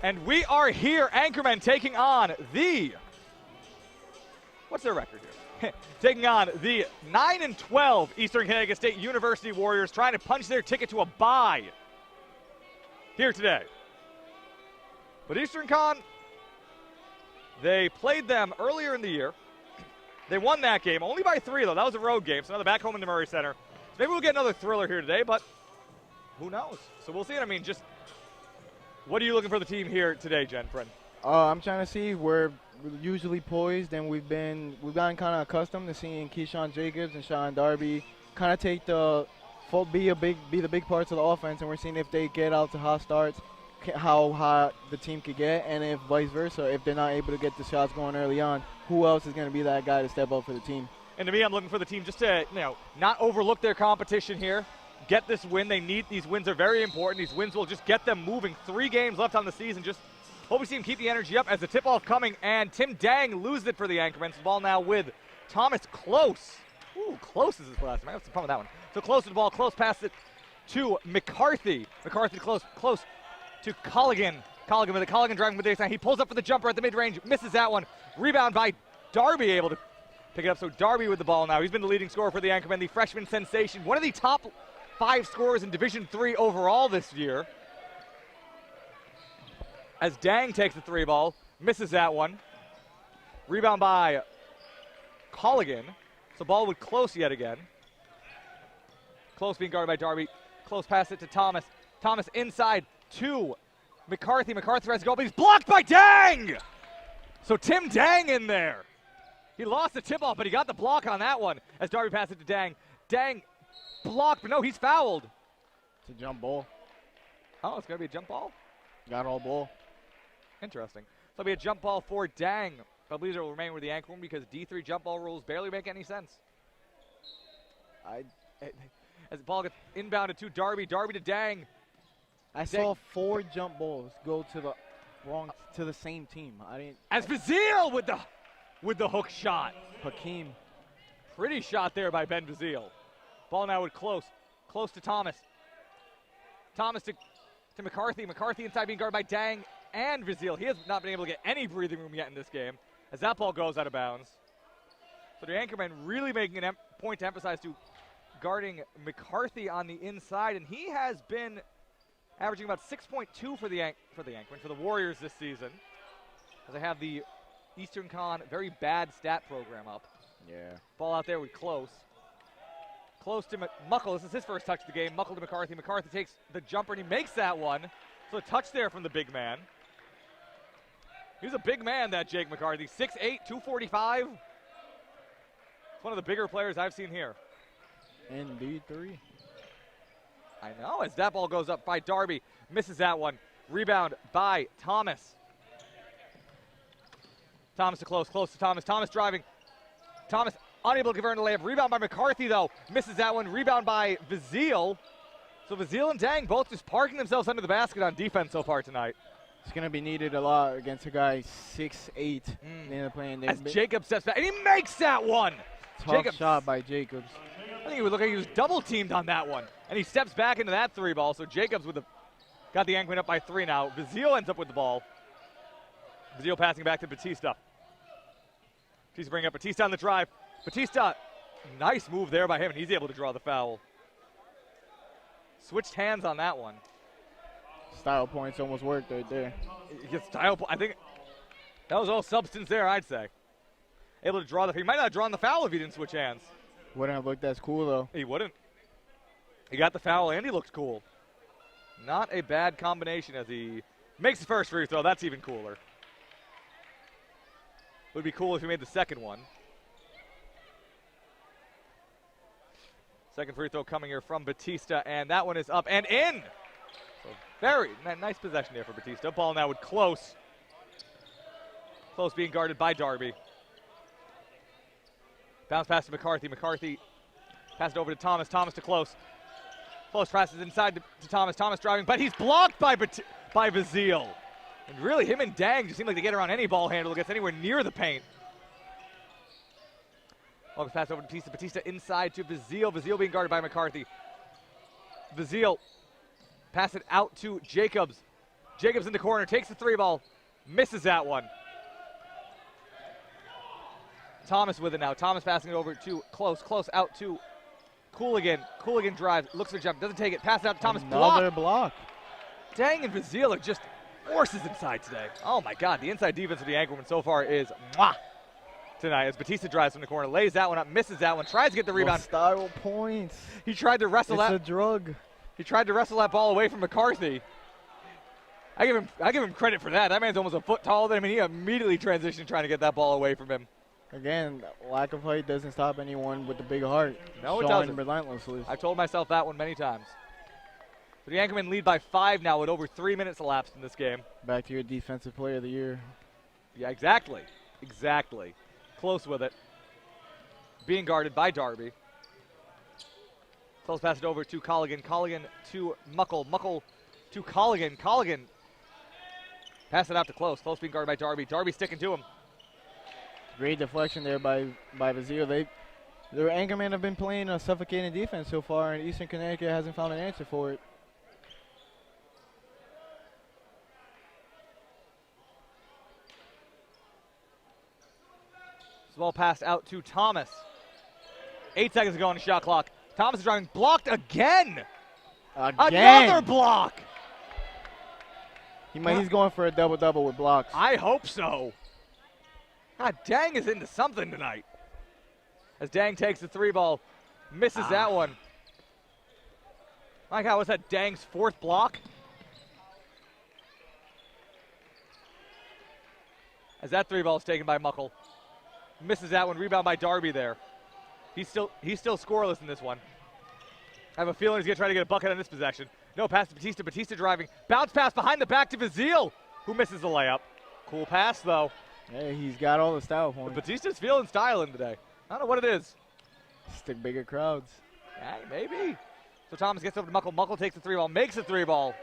And we are here, Anchormen taking on the, what's their record here? Taking on the 9-12 Eastern Connecticut State University Warriors, trying to punch their ticket to a bye here today. But Eastern Con, they played them earlier in the year. They won that game, only by 3 though. That was a road game, so now they're back home in the Murray Center. So maybe we'll get another thriller here today, but who knows? So we'll see. I mean, just what are you looking for the team here today, Jen Friend? I'm trying to see we're usually poised, and we've gotten kind of accustomed to seeing Keyshawn Jacobs and Sean Darby kind of take be the big parts of the offense, and we're seeing if they get out to hot starts, how hot the team could get, and if vice versa, if they're not able to get the shots going early on, who else is going to be that guy to step up for the team? And to me, I'm looking for the team just to, not overlook their competition here. Get this win. These wins are very important. These wins will just get them moving. 3 games left on the season. Just hope we see him keep the energy up as the tip-off coming, and Tim Dang loses it for the Anchormen. The ball now with Thomas Close. Ooh, Close is his last name. I have some fun with that one. So Close to the ball. Close passes it to McCarthy. McCarthy close to Colligan. Colligan driving with the baseline. He pulls up for the jumper at the mid-range. Misses that one. Rebound by Darby, able to pick it up. So Darby with the ball now. He's been the leading scorer for the Anchormen, the freshman sensation. One of the top 5 scorers in Division III overall this year. As Dang takes the 3 ball, misses that one. Rebound by Colligan. So ball with Close yet again. Close being guarded by Darby. Close pass it to Thomas. Thomas inside to McCarthy. McCarthy tries to go, but he's blocked by Dang! So Tim Dang in there. He lost the tip-off, but he got the block on that one as Darby passed it to Dang. Dang blocked, but no, he's fouled. It's a jump ball. Oh, it's going to be a jump ball? Got all ball. Interesting. So it'll be a jump ball for Dang. I believe it will remain with the Anchormen because D3 jump ball rules barely make any sense. As the ball gets inbounded to Darby. Darby to Dang. I saw 4 jump balls go to the same team. As Bazile with the hook shot. Hakeem. Pretty shot there by Ben Bazile. Ball now with Close. Close to Thomas. Thomas to McCarthy. McCarthy inside being guarded by Dang and Bazile. He has not been able to get any breathing room yet in this game as that ball goes out of bounds. So the Anchormen really making a point to emphasize to guarding McCarthy on the inside, and he has been averaging about 6.2 for the Warriors this season. As I have the Eastern Con very bad stat program up. Yeah. Ball out there with Close. Close to Muckle. This is his first touch of the game. Muckle to McCarthy. McCarthy takes the jumper, and he makes that one. So a touch there from the big man. He's a big man, that Jake McCarthy. 6'8", 245. It's one of the bigger players I've seen here. And D3. I know, as that ball goes up by Darby. Misses that one. Rebound by Thomas. Thomas to Close. Close to Thomas. Thomas driving. Thomas unable to convert a layup. Rebound by McCarthy, though. Misses that one. Rebound by Bazile. So Bazile and Dang both just parking themselves under the basket on defense so far tonight. It's going to be needed a lot against a guy 6'8". As Jacob steps back, and he makes that one. Tough shot by Jacobs. I think it would look like he was double-teamed on that one. And he steps back into that 3 ball, so Jacobs got the Anchormen up by 3 now. Bazile ends up with the ball. Bazile passing back to Batista. Batista bringing up Batista on the drive. Batista, nice move there by him, and he's able to draw the foul. Switched hands on that one. Style points almost worked right there. I think that was all substance there, I'd say. Able to draw he might not have drawn the foul if he didn't switch hands. Wouldn't have looked as cool, though. He wouldn't. He got the foul, and he looked cool. Not a bad combination as he makes the first free throw. That's even cooler. Would be cool if he made the second one. Second free throw coming here from Batista, and that one is up and in. So very nice possession there for Batista. Ball now with Close. Close being guarded by Darby. Bounce pass to McCarthy. McCarthy passed over to Thomas. Thomas to Close. Close passes inside to Thomas. Thomas driving, but he's blocked by Bazile. And really, him and Dang just seem like they get around any ball handle that gets anywhere near the paint. Long pass over to Batista. Batista inside to Bazile. Bazile being guarded by McCarthy. Bazile pass it out to Jacobs. Jacobs in the corner, takes the 3-ball, misses that one. Thomas with it now. Thomas passing it over to Close out to Cooligan. Cooligan drives, looks for a jump, doesn't take it, passes out to Thomas. Another block. Dang, and Vazil are just forces inside today. Oh my God, the inside defense of the Anchormen so far is mwah tonight. As Batista drives from the corner, lays that one up, misses that one, tries to get the rebound. Style points. He tried to wrestle that. It's a drug. He tried to wrestle that ball away from McCarthy. I give him credit for that. That man's almost a foot taller than him, and he immediately transitioned trying to get that ball away from him. Again, lack of height doesn't stop anyone with a big heart. No, it doesn't. Relentlessly. I've told myself that one many times. So the Anchormen lead by 5 now with over 3 minutes elapsed in this game. Back to your defensive player of the year. Yeah, exactly. Exactly. Close with it. Being guarded by Darby. Close pass it over to Colligan. Colligan to Muckle. Muckle to Colligan. Colligan pass it out to Close. Close being guarded by Darby. Darby sticking to him. Great deflection there by Vazil. Their Anchormen have been playing a suffocating defense so far, and Eastern Connecticut hasn't found an answer for it. This ball passed out to Thomas. 8 seconds to go on the shot clock. Thomas is driving, blocked again. Another block. He's going for a double-double with blocks. I hope so. God, Dang is into something tonight. As Dang takes the 3-ball, misses that one. My God, was that Dang's 4th block? As that 3-ball is taken by Muckle. Misses that one, rebound by Darby there. He's still scoreless in this one. I have a feeling he's going to try to get a bucket on this possession. No, pass to Batista. Batista driving. Bounce pass behind the back to Vazil, who misses the layup. Cool pass, though. Hey, he's got all the style points. But Batista's feeling styling today. I don't know what it is. Stick bigger crowds. Yeah, maybe. So Thomas gets over to Muckle. Muckle takes the 3-ball, makes a 3-ball.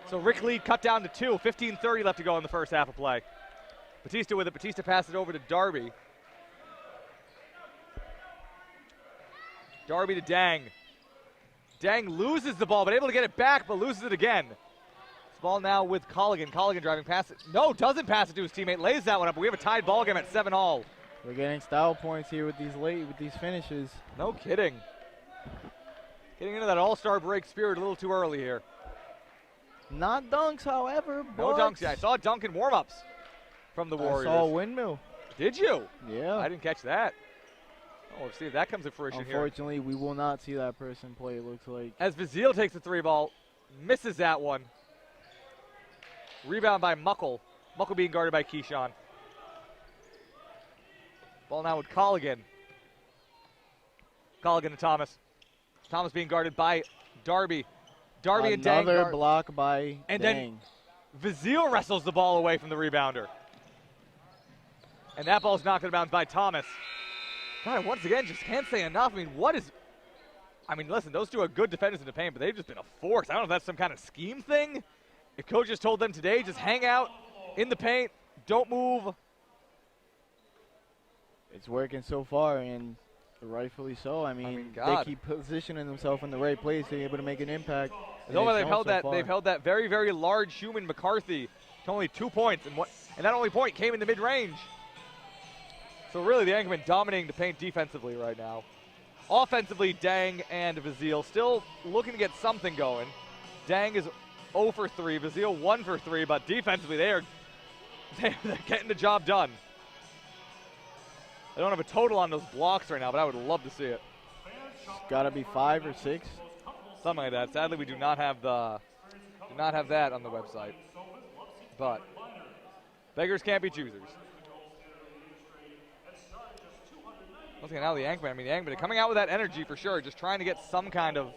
So Rick lead cut down to 2. 15:30 left to go in the first half of play. Batista with it. Batista passes it over to Darby. Darby to Dang. Dang loses the ball, but able to get it back, but loses it again. This ball now with Colligan. Colligan driving past it. No, doesn't pass it to his teammate. Lays that one up, but we have a tied ball game at 7-all. We're getting style points here with these finishes. No kidding. Getting into that all-star break spirit a little too early here. Not dunks, however. No dunks. Yeah, I saw a dunk in warm-ups from the Warriors. I saw a windmill. Did you? Yeah. I didn't catch that. Oh, we'll see if that comes to fruition here. Unfortunately, we will not see that person play, it looks like. As Vazil takes the 3-ball, misses that one. Rebound by Muckle. Muckle being guarded by Keyshawn. Ball now with Colligan. Colligan to Thomas. Thomas being guarded by Darby. Darby and Dang. Another block by and Dang. Then Vazil wrestles the ball away from the rebounder. And that ball's knocked out of bounds by Thomas. God, once again, just can't say enough. Listen, those two are good defenders in the paint, but they've just been a force. I don't know if that's some kind of scheme thing. If coaches told them today, just hang out in the paint, don't move. It's working so far, and rightfully so. They keep positioning themselves in the right place to be able to make an impact. They've held that very, very large human McCarthy to only 2 points, and that only point came in the mid-range. So really, the Anchormen dominating the paint defensively right now. Offensively, Dang and Vazil still looking to get something going. Dang is 0 for 3, Vazil 1 for 3, but defensively they're getting the job done. I don't have a total on those blocks right now, but I would love to see it. It's got to be 5 or 6, something like that. Sadly, we do not have that on the website. But beggars can't be choosers. Once again, now the Anchormen are coming out with that energy for sure, just trying to get the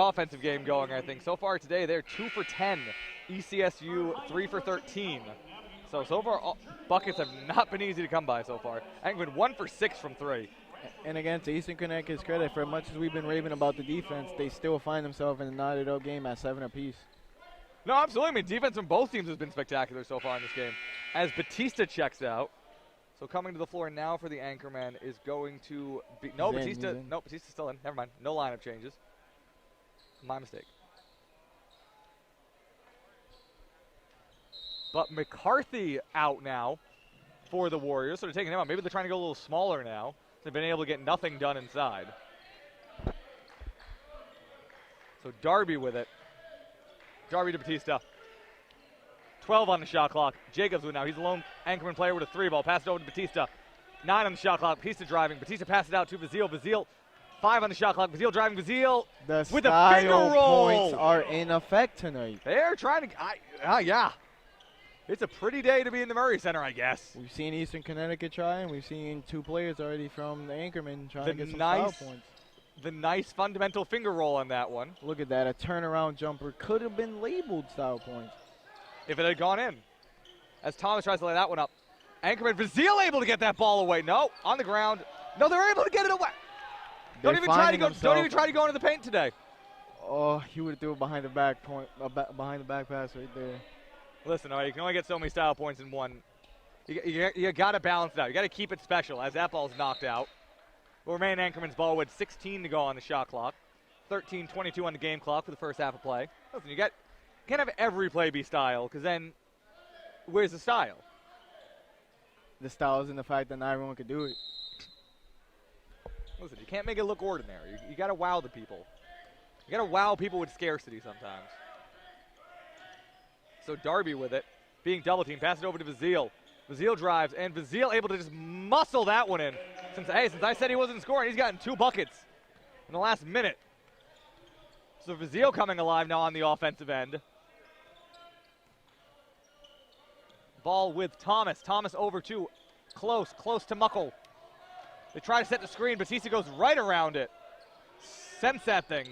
offensive game going, I think. So far today, they're 2 for 10. ECSU 3 for 13. So far, buckets have not been easy to come by so far. Anchormen 1 for 6 from 3. And again, to Eastern Connecticut's credit, for as much as we've been raving about the defense, they still find themselves in a knotted-up game at 7 apiece. No, absolutely. Defense from both teams has been spectacular so far in this game. As Batista checks out. So coming to the floor now for the Anchorman is going to be Batista's still in. Never mind. No lineup changes. My mistake. But McCarthy out now for the Warriors, so they're taking him out. Maybe they're trying to go a little smaller now. They've been able to get nothing done inside. So Darby with it. Darby to Batista. 12 on the shot clock. Jacobs with it now. He's a lone Anchorman player with a 3-ball. Pass it over to Batista. 9 on the shot clock. Batista driving. Batista passes it out to Bazile. Bazile, 5 on the shot clock. Bazile driving. Bazile with a finger roll. Points are in effect tonight. They're trying to. Yeah. It's a pretty day to be in the Murray Center, I guess. We've seen Eastern Connecticut try, and we've seen 2 players already from the Anchormen trying to get some foul points. The nice fundamental finger roll on that one. Look at that. A turnaround jumper could have been labeled style points if it had gone in. As Thomas tries to lay that one up. Anchorman Bazile able to get that ball away. No, on the ground. No, they're able to get it away. Don't even try to go into the paint today. Oh, he would have threw it behind the back behind the back pass right there. Listen, all right, you can only get so many style points in one. You got to balance it out. You got to keep it special as that ball's knocked out. Will remain Anchorman's ball with 16 to go on the shot clock. 13:22 on the game clock for the first half of play. Listen, you can't have every play be style, because then where's the style? The style is in the fact that not everyone could do it. Listen, you can't make it look ordinary. You got to wow the people. You got to wow people with scarcity sometimes. So Darby with it, being double teamed, pass it over to Bazile. Bazile drives, and Bazile able to just muscle that one in. Since I said he wasn't scoring, he's gotten 2 buckets in the last minute. So Bazile coming alive now on the offensive end. Ball with Thomas. Thomas over to close to Muckle. They try to set the screen. Batista goes right around it. Sense that thing.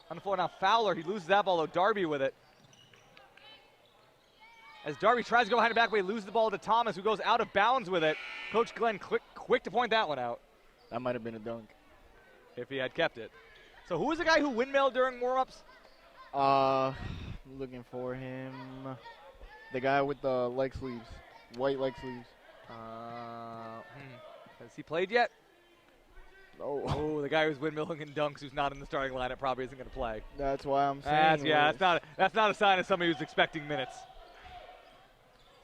On the floor now, Fowler. He loses that ball, though. Darby with it. As Darby tries to go behind the back, but he loses the ball to Thomas, who goes out of bounds with it. Coach Glenn quick to point that one out. That might have been a dunk. If he had kept it. So who was the guy who windmilled during warm-ups? Looking for him. The guy with the leg sleeves. White leg sleeves. Has he played yet? No. Oh, the guy who's windmilling and dunks who's not in the starting lineup probably isn't going to play. That's why I'm saying. That's not a sign of somebody who's expecting minutes.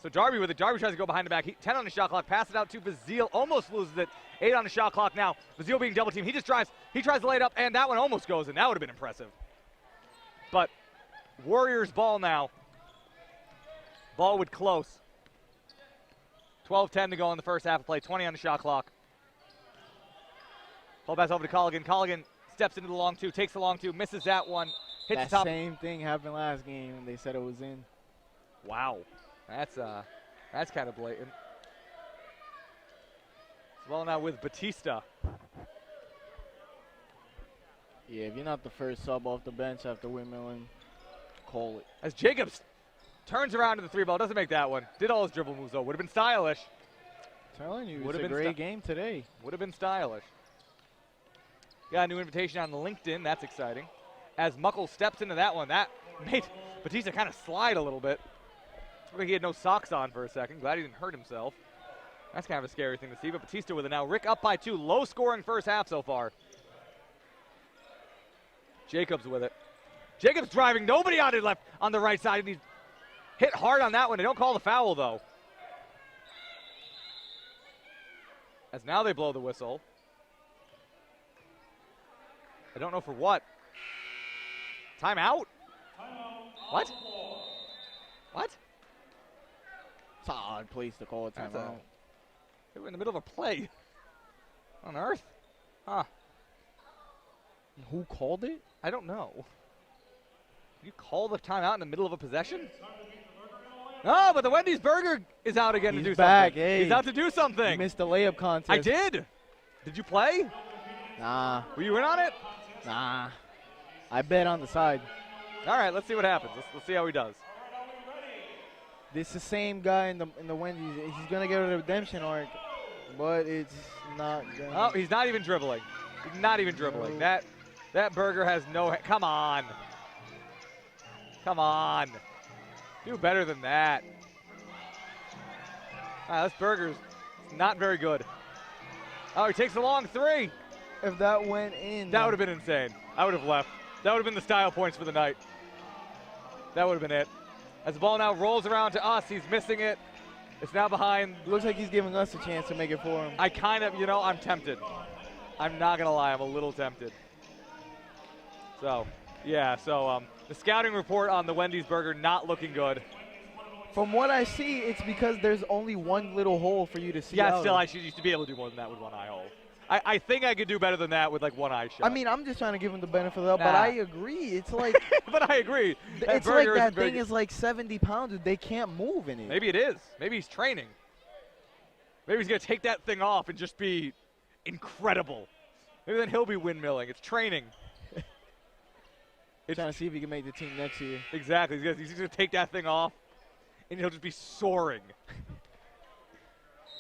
So Darby with it. Darby tries to go behind the back. 10 on the shot clock. Pass it out to Bazile. Almost loses it. 8 on the shot clock now. Bazile being double teamed. He just drives. He tries to lay it up, and that one almost goes in. That would have been impressive. But Warriors ball now. Ball with close. 12-10 to go in the first half of play. 20 on the shot clock. Ball pass over to Colligan. Colligan steps into the long 2, takes the long 2, misses that one. Hits the top. Same thing happened last game, and they said it was in. Wow. That's kind of blatant. Well, now with Batista. Yeah, if you're not the first sub off the bench after windmilling, call it. As Jacobs turns around to the 3-ball, doesn't make that one. Did all his dribble moves, though. Would have been stylish. I'm telling you, it's a great game today. Would have been stylish. Got a new invitation on LinkedIn. That's exciting. As Muckle steps into that one, that made Batista kind of slide a little bit. Looked like he had no socks on for a second. Glad he didn't hurt himself. That's kind of a scary thing to see. But Batista with it now. Rick up by 2. Low scoring first half so far. Jacobs with it. Jacobs driving. Nobody on the right side. And he hit hard on that one. They don't call the foul, though. As now they blow the whistle. I don't know for what. Timeout? What? What? It's an odd place to call a timeout. They were in the middle of a play. On earth? Huh. Who called it? I don't know. You call the timeout in the middle of a possession? No, but the Wendy's Burger is out again to do something. Hey. He's out to do something. You missed the layup contest. I did. Did you play? Nah. Were you in on it? Nah. I bet on the side. All right, let's see what happens. Let's see how he does. This is the same guy in the Wendy's. He's gonna get a redemption arc, but it's not gonna. Oh, he's not even dribbling. He's not even dribbling. That Burger has no. Come on. Come on. Do better than that. This Burger's not very good. Oh, he takes a long 3. If that went in, that would have been insane. I would have left. That would have been the style points for the night. That would have been it. As the ball now rolls around to us, he's missing it. It's now behind. Looks like he's giving us a chance to make it for him. I kind of, I'm tempted. I'm not going to lie, I'm a little tempted. So, yeah, the scouting report on the Wendy's burger not looking good. From what I see, it's because there's only one little hole for you to see out still, of. I used to be able to do more than that with one eye hole. I think I could do better than that with like one eye shut. I mean, I'm just trying to give him the benefit of the doubt, but I agree. It's like but I agree. It's like that thing is like 70 pounds. They can't move in it. Maybe it is. Maybe he's training. Maybe he's going to take that thing off and just be incredible. Maybe then he'll be windmilling. It's training. Trying to see if he can make the team next year. Exactly. He's going to take that thing off, and he'll just be soaring.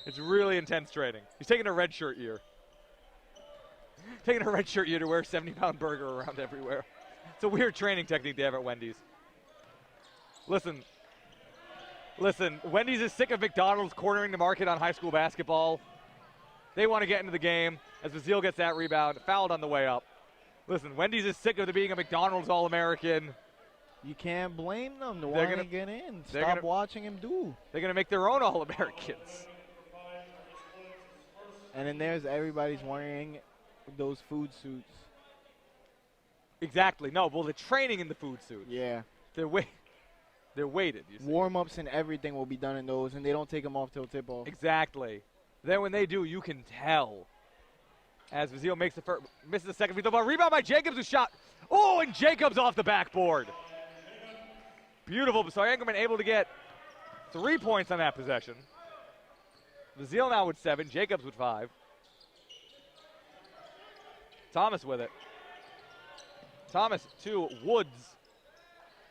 It's really intense training. He's taking a red shirt year. Taking a red shirt year to wear a 70-pound burger around everywhere. It's a weird training technique they have at Wendy's. Listen, Wendy's is sick of McDonald's cornering the market on high school basketball. They want to get into the game as Bazile gets that rebound, fouled on the way up. Listen, Wendy's is sick of there being a McDonald's All-American. You can't blame them. They want to get in. Stop watching him do. They're going to make their own All-Americans. And then there's everybody's wearing those food suits. Exactly. No, well, they're training in the food suits. Yeah. They're weighted. You see. Warm-ups and everything will be done in those, and they don't take them off till tip-off. Exactly. Then when they do, you can tell. As Bazile misses the second free throw ball. Rebound by Jacobs, who shot. Oh, and Jacobs off the backboard. Beautiful. So Anchormen able to get 3 points on that possession. Bazile now with 7. Jacobs with 5. Thomas with it. Thomas to Woods.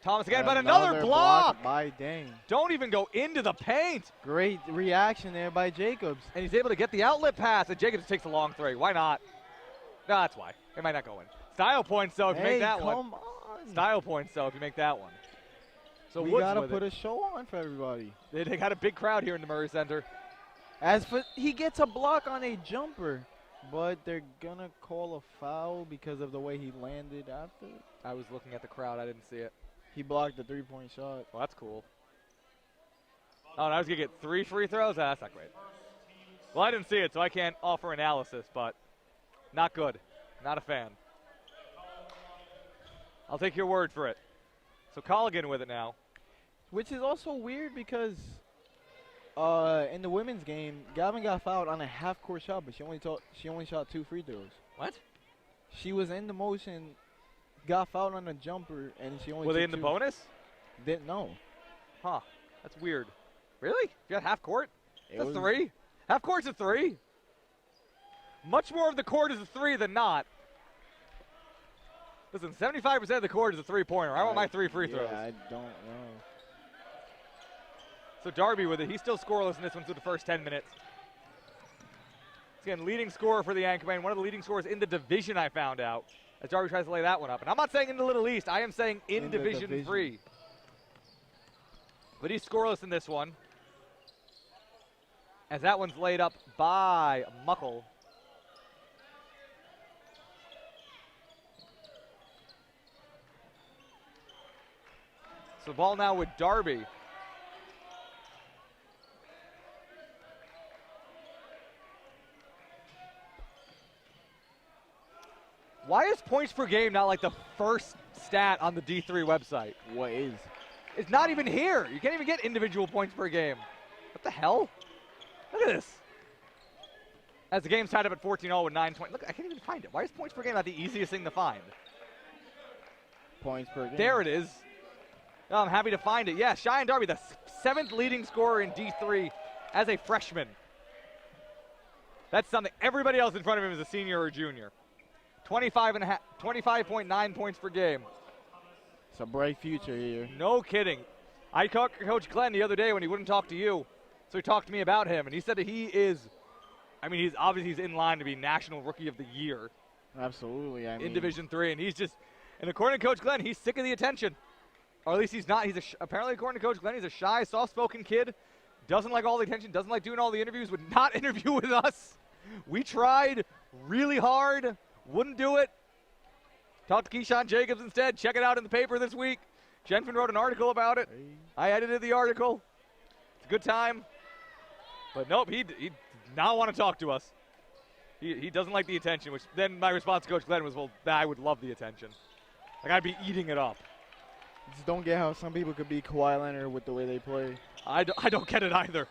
Thomas again, but another block by Dane. Don't even go into the paint. Great reaction there by Jacobs. And he's able to get the outlet pass, and Jacobs takes a long three. Why not? No, that's why. It might not go in. Style points, though, if you make that one. Come on. Style points, though, if you make that one. So we Woods got to with put a show on for everybody. They got a big crowd here in the Murray Center. As for he gets a block on a jumper, but they're going to call a foul because of the way he landed after. I was looking at the crowd. I didn't see it. He blocked the three-point shot. Well, that's cool. Oh, and I was going to get 3 free throws? That's not great. Well, I didn't see it, so I can't offer analysis, but not good. Not a fan. I'll take your word for it. So Colligan with it now. Which is also weird because in the women's game, Gavin got fouled on a half-court shot, but she only shot 2 free throws. What? She was in the motion, got fouled on a jumper, and she only Were took they in the 2. bonus? Didn't know. Huh. That's weird. Really? You got half court? That's 3? Half court's a 3? Much more of the court is a 3 than not. Listen, 75% of the court is a 3-pointer. I want my 3 free throws. Yeah, I don't know. So Darby with it. He's still scoreless in this one through the first 10 minutes. Again, leading scorer for the Anchormen. One of the leading scorers in the division, I found out, as Darby tries to lay that one up. And I'm not saying in the Little East. I am saying in Division 3. But he's scoreless in this one, as that one's laid up by Muckle. So ball now with Darby. Why is points per game not like the first stat on the D3 website? What is? It's not even here. You can't even get individual points per game. What the hell? Look at this. As the game's tied up at 14-0 with 9-20. Look, I can't even find it. Why is points per game not the easiest thing to find? Points per game. There it is. Oh, I'm happy to find it. Yeah, Cheyenne Darby, the 7th leading scorer in D3 as a freshman. That's something. Everybody else in front of him is a senior or a junior. 25.9 points per game. It's a bright future here. No kidding. I talked to Coach Glenn the other day when he wouldn't talk to you. So he talked to me about him, and he said that he is, he's obviously in line to be National Rookie of the Year. Absolutely. In Division 3, and and according to Coach Glenn, he's sick of the attention. Or at least he's not. Apparently, according to Coach Glenn, he's a shy, soft-spoken kid. Doesn't like all the attention, doesn't like doing all the interviews, would not interview with us. We tried really hard, wouldn't do it. Talk to Keyshawn Jacobs instead. Check it out in the paper this week. Jenfin wrote an article about it. I edited the article. It's a good time. But nope, he did not want to talk to us. He doesn't like the attention, which then my response to Coach Glenn was, well, I would love the attention. Like, I'd be eating it up. Just don't get how some people could be Kawhi Leonard with the way they play. I don't get it either.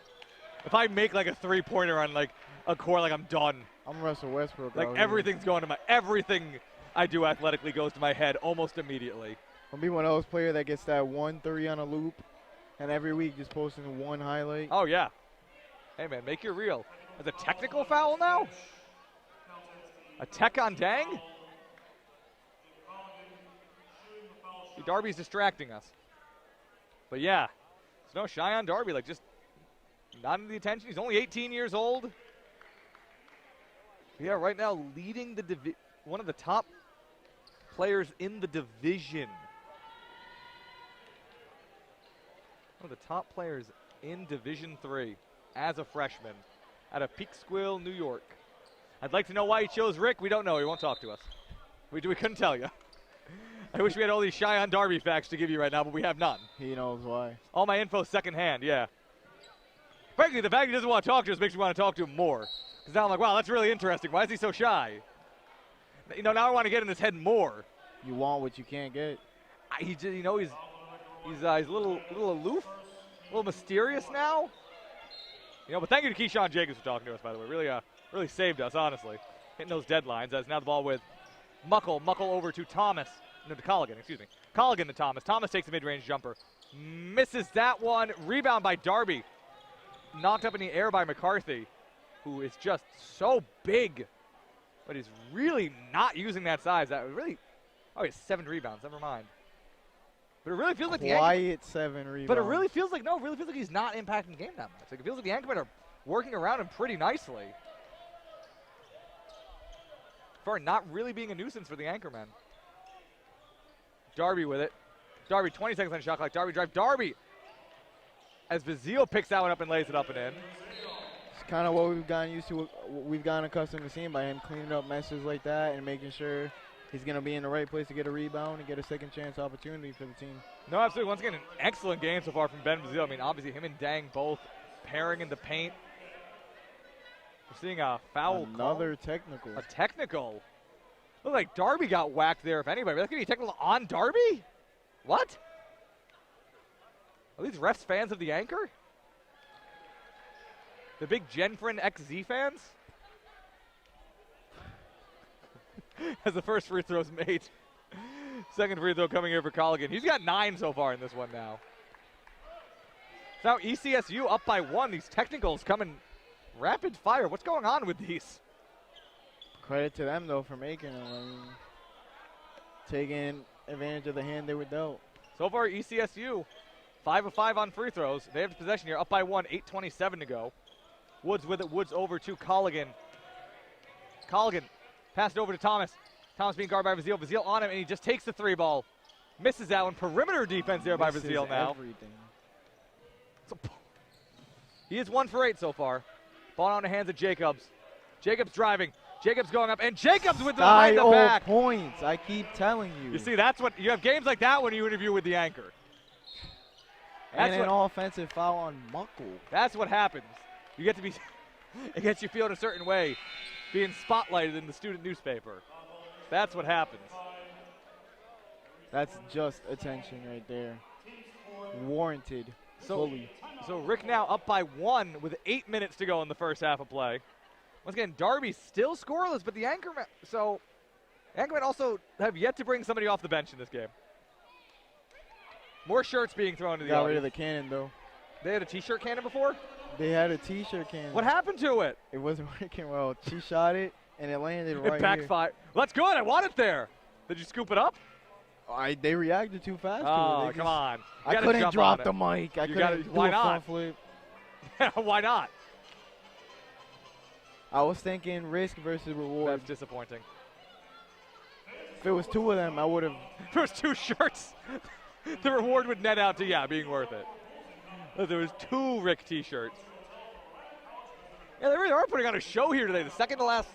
If I make like a three-pointer on like a court, like I'm done. I'm Russell Westbrook. Like everything's going to everything I do athletically goes to my head almost immediately. I'll be one of those players that gets that 1-3 on a loop, and every week just posting one highlight. Oh yeah. Hey man, make your reel. Is a technical foul now? A tech on Dang? Darby's distracting us. But yeah, so no, Cheyenne Darby, like just not in the attention. He's only 18 years old. Yeah, right now leading the one of the top players in the division. One of the top players in Division III as a freshman out of Peekskill, New York. I'd like to know why he chose Rick. We don't know. He won't talk to us. We couldn't tell you. I wish we had all these Cheyenne Darby facts to give you right now, but we have none. He knows why. All my info secondhand, yeah. Frankly, the fact he doesn't want to talk to us makes me want to talk to him more. Because now I'm like, wow, that's really interesting. Why is he so shy? You know, now I want to get in his head more. You want what you can't get. He's a little aloof, a little mysterious now. You know, but thank you to Keyshawn Jacobs for talking to us, by the way. Really saved us, honestly. Hitting those deadlines. As now the ball with Muckle. Muckle over to Thomas. No, to Colligan, excuse me. Colligan to Thomas. Thomas takes a mid-range jumper. Misses that one. Rebound by Darby. Knocked up in the air by McCarthy, who is just so big, but is really not using that size. That was really, he has 7 rebounds. Never mind. But it really feels like quiet 7 rebounds. But it really feels like he's not impacting the game that much. Like it feels like the Anchormen are working around him pretty nicely. For not really being a nuisance for the Anchormen. Darby with it. Darby, 20 seconds on shot clock. Darby drive. Darby! As Bazile picks that one up and lays it up and in. It's kind of what we've gotten used to, we've gotten accustomed to seeing by him cleaning up messes like that and making sure he's going to be in the right place to get a rebound and get a second chance opportunity for the team. No, absolutely. Once again, an excellent game so far from Ben Bazile. I mean, obviously him and Dang both pairing in the paint. We're seeing a foul Another technical. A technical. Looked like Darby got whacked there, if anybody. That's going to be a technical on Darby? What? Are these refs fans of the Anchor? The big Genfrin XZ fans? As the first free throw's made. Second free throw coming here for Colligan. He's got 9 so far in this one now. So now ECSU up by 1. These technicals coming rapid fire. What's going on with these? Credit to them, though, for making them. I mean, taking advantage of the hand they were dealt. So far, ECSU, 5 of 5 on free throws. They have possession here, up by 1, 8:27 to go. Woods with it. Woods over to Colligan. Colligan passed over to Thomas. Thomas being guarded by Bazile. Bazile on him, and he just takes the 3 ball. Misses that one. Perimeter defense there by Bazile now. Everything. So, he is 1 for 8 so far. Ball on the hands of Jacobs. Jacobs driving. Jacobs going up, and Jacobs with the behind the back. Points, I keep telling you. You see, that's what you have games like that when you interview with the Anchor. And an offensive foul on Muckle. That's what happens. You get to be, it gets you feeling a certain way, being spotlighted in the student newspaper. That's what happens. That's just attention right there. Warranted. Fully. So Rick now up by 1 with 8 minutes to go in the first half of play. Once again, Darby still scoreless, but the Anchormen, Anchormen also have yet to bring somebody off the bench in this game. More shirts being thrown to the audience. Got rid of the cannon, though. They had a T-shirt cannon before? They had a T-shirt cannon. What happened to it? It wasn't working well. She shot it, and it landed right here. It backfired. Well, that's good. I want it there. Did you scoop it up? They reacted too fast to it. Oh, come on. I couldn't drop the mic. I couldn't do why a not? front flip. Why not? I was thinking risk versus reward. That's disappointing. If it was 2 of them, I would have. If there was 2 shirts, the reward would net out to, being worth it. If there was 2 Rick T-shirts. Yeah, they really are putting on a show here today. The second to last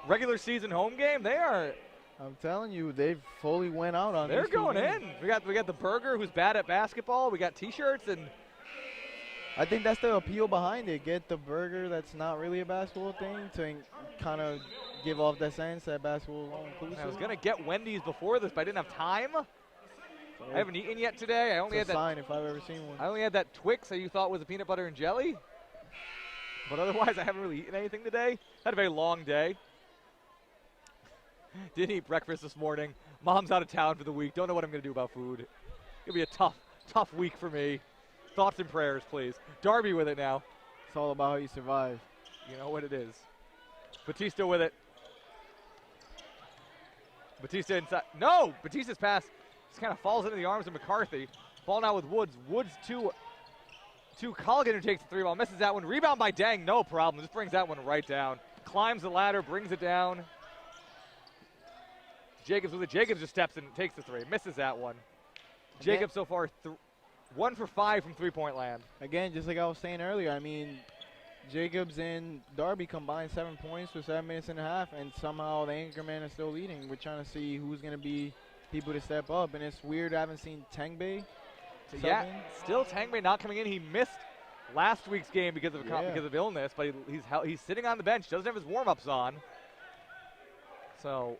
regular season home game, they are I'm telling you, they've fully went out on They're these two going games. in. We got the Burger, who's bad at basketball. We got T-shirts, and I think that's the appeal behind it. Get the Burger that's not really a basketball thing to kind of give off that sense that basketball is all inclusive. I was gonna get Wendy's before this, but I didn't have time. So I haven't eaten yet today. I only had it's a that. sign if I've ever seen one. I only had that Twix that you thought was a peanut butter and jelly. But otherwise, I haven't really eaten anything today. Had a very long day. Didn't eat breakfast this morning. Mom's out of town for the week. Don't know what I'm going to do about food. It'll be a tough week for me. Thoughts and prayers, please. Darby with it now. It's all about how you survive. You know what it is. Batista with it. Batista inside. No! Batista's pass just kind of falls into the arms of McCarthy. Ball now with Woods. Woods to Colligan, who takes the three ball. Misses that one. Rebound by Dang. No problem. Just brings that one right down. Climbs the ladder. Brings it down. Jacobs with it. Jacobs just steps in and takes the three. Misses that one. Jacobs so far 1 for 5 from three-point land. Again, just like I was saying earlier, I mean, Jacobs and Darby combined 7 points for 7 minutes and a half, and somehow the Anchormen are still leading. We're trying to see who's going to be people to step up, and it's weird I haven't seen Tengbe. Yeah, still Tangmei not coming in. He missed last week's game because of illness, but he's sitting on the bench. Doesn't have his warm-ups on. So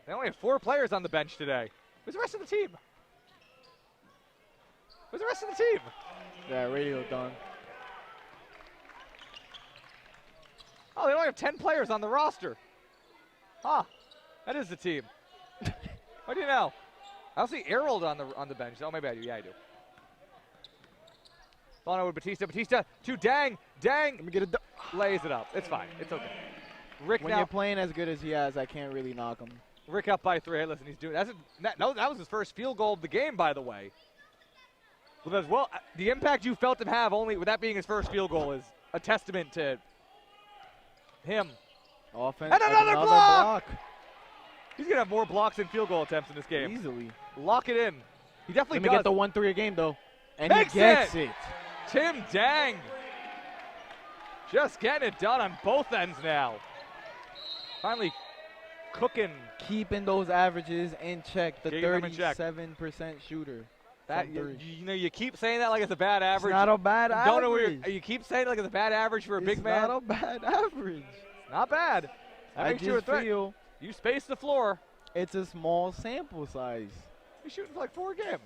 they only have 4 players on the bench today. Where's the rest of the team? Where's the rest of the team? Yeah, radio done. Oh, they only have 10 players on the roster. Huh. That is the team. What do you know? I don't see Errol on the bench. Oh, maybe I do. Yeah, I do. Ball with Batista. Batista to Dang. Dang. Let me get lays it up. It's fine. It's okay. Rick when now. You're playing as good as he has, I can't really knock him. Rick up by 3. Hey, listen, he's doing that was his first field goal of the game, by the way. Well, the impact you felt him have only with that being his first field goal is a testament to him. Offense. And another block! He's going to have more blocks than field goal attempts in this game. Easily. Lock it in. He definitely does. Let me get the 1-3 a game, though. And Makes he gets it. Tim Dang. Just getting it done on both ends now. Finally cooking. Keeping those averages in check. The 37% shooter. That you keep saying that like it's a bad average. It's not a bad average. Don't know you keep saying it like it's a bad average for a big man. It's not a bad average. It's not bad. I just feel you space the floor. It's a small sample size. He's shooting for like 4 a game.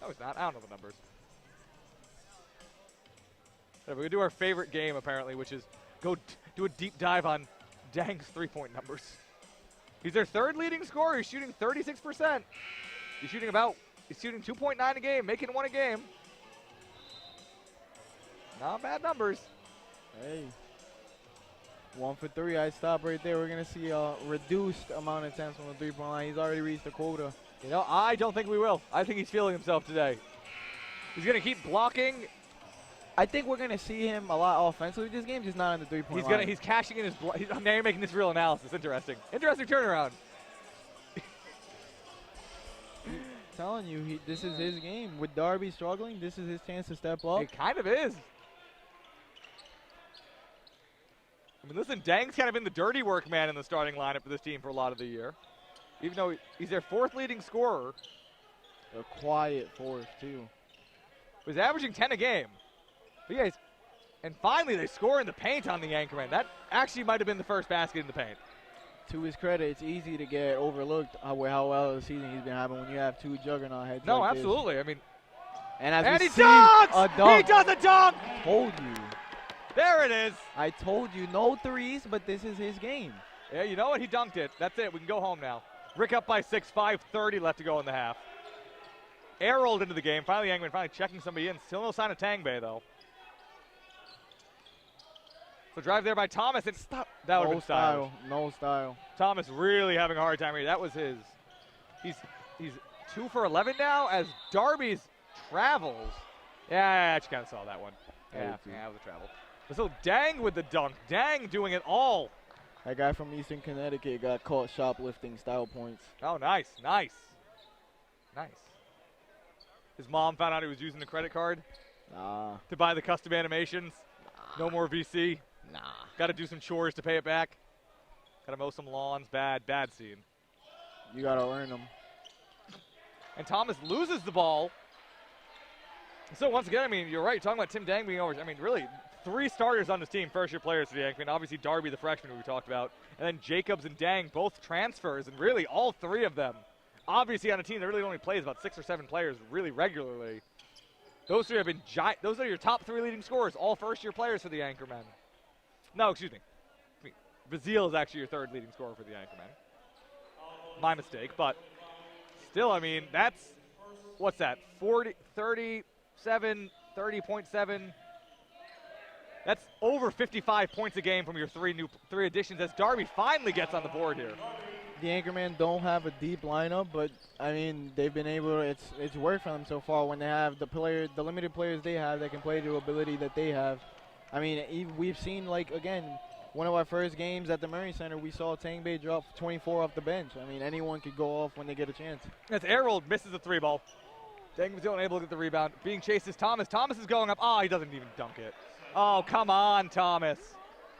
No, he's not. I don't know the numbers. We're going to do our favorite game, apparently, which is go do a deep dive on Dang's three-point numbers. He's their 3rd leading scorer. He's shooting 36%. He's shooting 2.9 a game, making 1 a game. Not bad numbers. Hey. 1 for 3. I stop right there. We're going to see a reduced amount of attempts from the three-point line. He's already reached the quota. You know, I don't think we will. I think he's feeling himself today. He's going to keep blocking. I think we're going to see him a lot offensively this game, just not on the three-point line. He's cashing in his now you're making this real analysis. Interesting turnaround. Telling you, this is his game. With Darby struggling, this is his chance to step up. It kind of is. I mean, listen, Dang's kind of been the dirty work man in the starting lineup for this team for a lot of the year. Even though he's their 4th leading scorer. A quiet 4th, too. He's averaging 10 a game. But yeah, and finally they score in the paint on the Anchormen. That actually might have been the first basket in the paint. To his credit, it's easy to get overlooked how well the season he's been having when you have 2 juggernaut heads. No, like absolutely. This. I mean, and he see dunks! A dunk. He does a dunk! Told you. There it is. I told you, no threes, but this is his game. Yeah, you know what? He dunked it. That's it. We can go home now. Rick up by 6, 5:30 left to go in the half. Air rolled into the game. Finally, Anchorman finally checking somebody in. Still no sign of Tangbe, though. So drive there by Thomas, and stop. That would have been stylish. No style. Thomas really having a hard time here. That was his. He's 2 for 11 now as Darby's travels. Yeah, I actually kind of saw that one. Yeah, that was a travel. So Dang with the dunk. Dang doing it all. That guy from Eastern Connecticut got caught shoplifting style points. Oh, nice. His mom found out he was using the credit card to buy the custom animations. No more VC. Nah. Got to do some chores to pay it back. Gotta mow some lawns. Bad scene. You got to earn them. And Thomas loses the ball. So once again, I mean, you're right. Talking about Tim Dang being over. I mean, really, 3 starters on this team, first-year players for the Anchormen. Obviously, Darby, the freshman who we talked about, and then Jacobs and Dang, both transfers, and really all 3 of them, obviously on a team that really only plays about 6 or 7 players really regularly. Those 3 have been giant. Those are your top 3 leading scorers, all first-year players for the Anchormen. No, excuse me. Bazile is actually your 3rd leading scorer for the Anchormen. My mistake, but still, I mean, that's, what's that, 30.7. That's over 55 points a game from your 3 additions as Darby finally gets on the board here. The Anchormen don't have a deep lineup, but I mean they've been able. It's worked for them so far when they have the limited players they have that can play the ability that they have. I mean, we've seen, like, again, one of our first games at the Murray Center, we saw Tangbay drop 24 off the bench. I mean, anyone could go off when they get a chance. That's Airrolled, misses the 3 ball. Dang was unable to get the rebound. Being chased is Thomas. Thomas is going up. Oh, he doesn't even dunk it. Oh, come on, Thomas.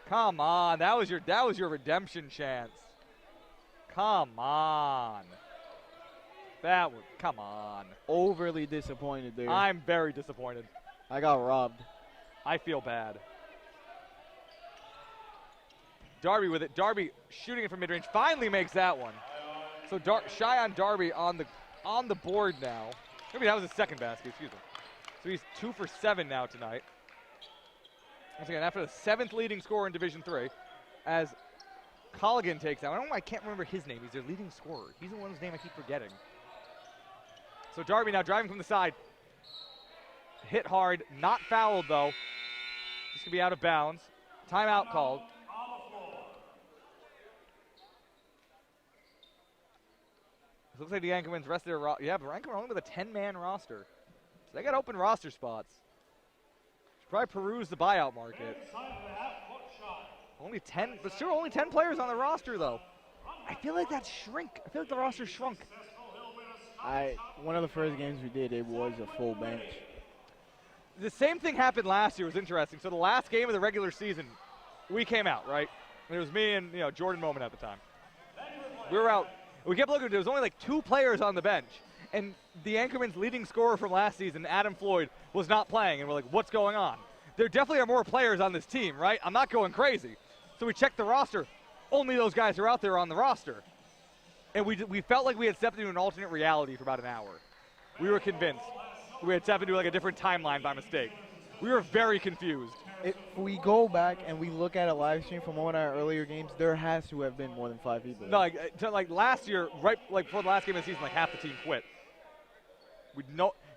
Come on. That was your redemption chance. Come on. Come on. Overly disappointed there. I'm very disappointed. I got robbed. I feel bad. Darby with it. Darby shooting it from mid-range. Finally makes that one. So shy on Darby on the board now. Maybe that was his 2nd basket, excuse me. So he's 2 for 7 now tonight. Once again, after the 7th leading scorer in Division III, as Colligan takes out. I can't remember his name. He's their leading scorer. He's the one whose name I keep forgetting. So Darby now driving from the side. Hit hard, not fouled though. This could be out of bounds. Timeout called. It looks like the Anchormen's rest of their roster. Yeah, but Anchormen are only with a 10-man roster. So they got open roster spots. Should probably peruse the buyout market. Only 10, but still only 10 players on the roster though. I feel like that's shrink. I feel like the roster shrunk. One of the first games we did, it was a full bench. The same thing happened last year. It was interesting. So the last game of the regular season, we came out, right? And it was me and Jordan Moment at the time. We were out. We kept looking. There was only like 2 players on the bench, and the Anchormen's leading scorer from last season, Adam Floyd, was not playing. And we're like, what's going on? There definitely are more players on this team, right? I'm not going crazy. So we checked the roster. Only those guys are out there on the roster. And we felt like we had stepped into an alternate reality for about an hour. We were convinced we had stepped into like a different timeline by mistake. We were very confused. If we go back and we look at a live stream from one of our earlier games, there has to have been more than 5 people. No, like last year, right, like before the last game of the season, like half the team quit. We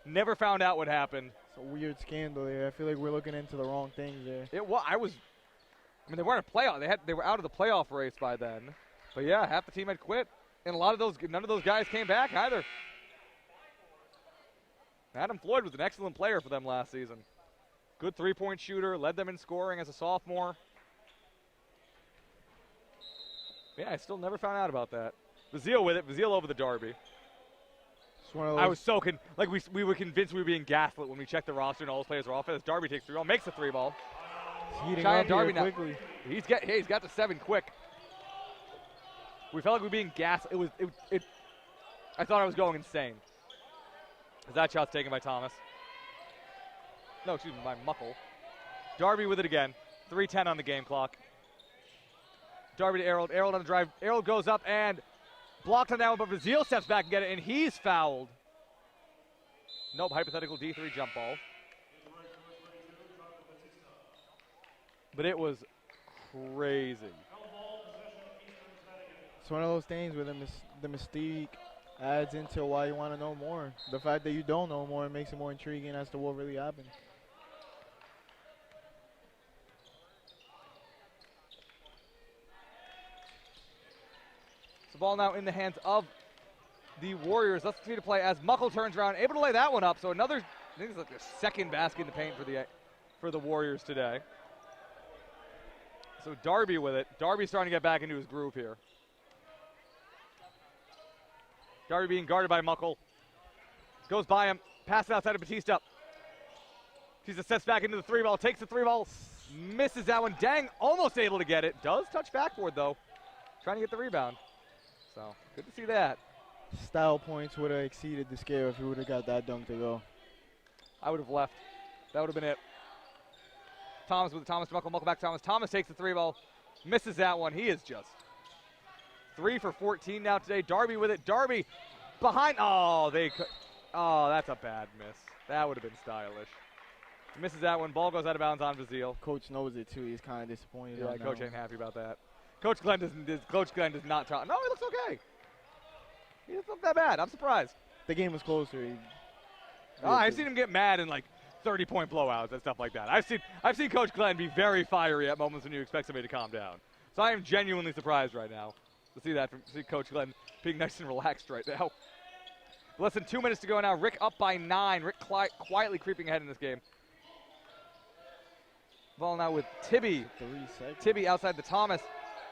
never found out what happened. It's a weird scandal there. I feel like we're looking into the wrong things there. I mean, they weren't a playoff. They were out of the playoff race by then. But yeah, half the team had quit, and none of those guys came back either. Adam Floyd was an excellent player for them last season. Good 3-point shooter, led them in scoring as a sophomore. Yeah, I still never found out about that. Bazile with it. Bazile over the Darby. I was so we were convinced we were being gaslit when we checked the roster and all those players were off. As Darby takes 3 ball, makes the 3 ball. Heating up Darby now. Quickly. He's got the 7 quick. We felt like we were being gaslit. I thought I was going insane. As that shot's taken by Thomas. No, excuse me, by Muckle. Darby with it again. 3:10 on the game clock. Darby to Airrold. Airrold on the drive. Airrold goes up and blocked on that one, but Bazile steps back and get it, and he's fouled. Nope, hypothetical D3 jump ball. But it was crazy. It's one of those things where the mystique adds into why you want to know more. The fact that you don't know more makes it more intriguing as to what really happened. The ball now in the hands of the Warriors. Let's see to play as Muckle turns around, able to lay that one up. So another, I think it's like the 2nd basket in the paint for the Warriors today. So Darby with it. Darby's starting to get back into his groove here. Darby being guarded by Muckle. Goes by him. Passes outside of Batista. Batista steps back into the 3 ball. Takes the 3 ball. Misses that one. Dang, almost able to get it. Does touch backboard though. trying to get the rebound. So, good to see that. Style points would have exceeded the scale if he would have got that dunk to go. I would have left. That would have been it. Thomas with Thomas, Muckle back to Thomas. Thomas takes the 3-ball, misses that one. He is just 3 for 14 now today. Darby with it. Darby behind. Oh, that's a bad miss. That would have been stylish. Misses that one. Ball goes out of bounds on Bazile. Coach knows it too. He's kind of disappointed. Yeah, Coach ain't happy about that. Coach Glenn does not talk. No, he looks okay. He doesn't look that bad. I'm surprised. The game was closer. I've seen him get mad in like 30-point blowouts and stuff like that. I've seen Coach Glenn be very fiery at moments when you expect somebody to calm down. So I am genuinely surprised right now to see Coach Glenn being nice and relaxed right now. Less than 2 minutes to go now. Rick up by 9. Rick quietly creeping ahead in this game. Ball now with Tibby. 3 seconds. Tibby outside the Thomas.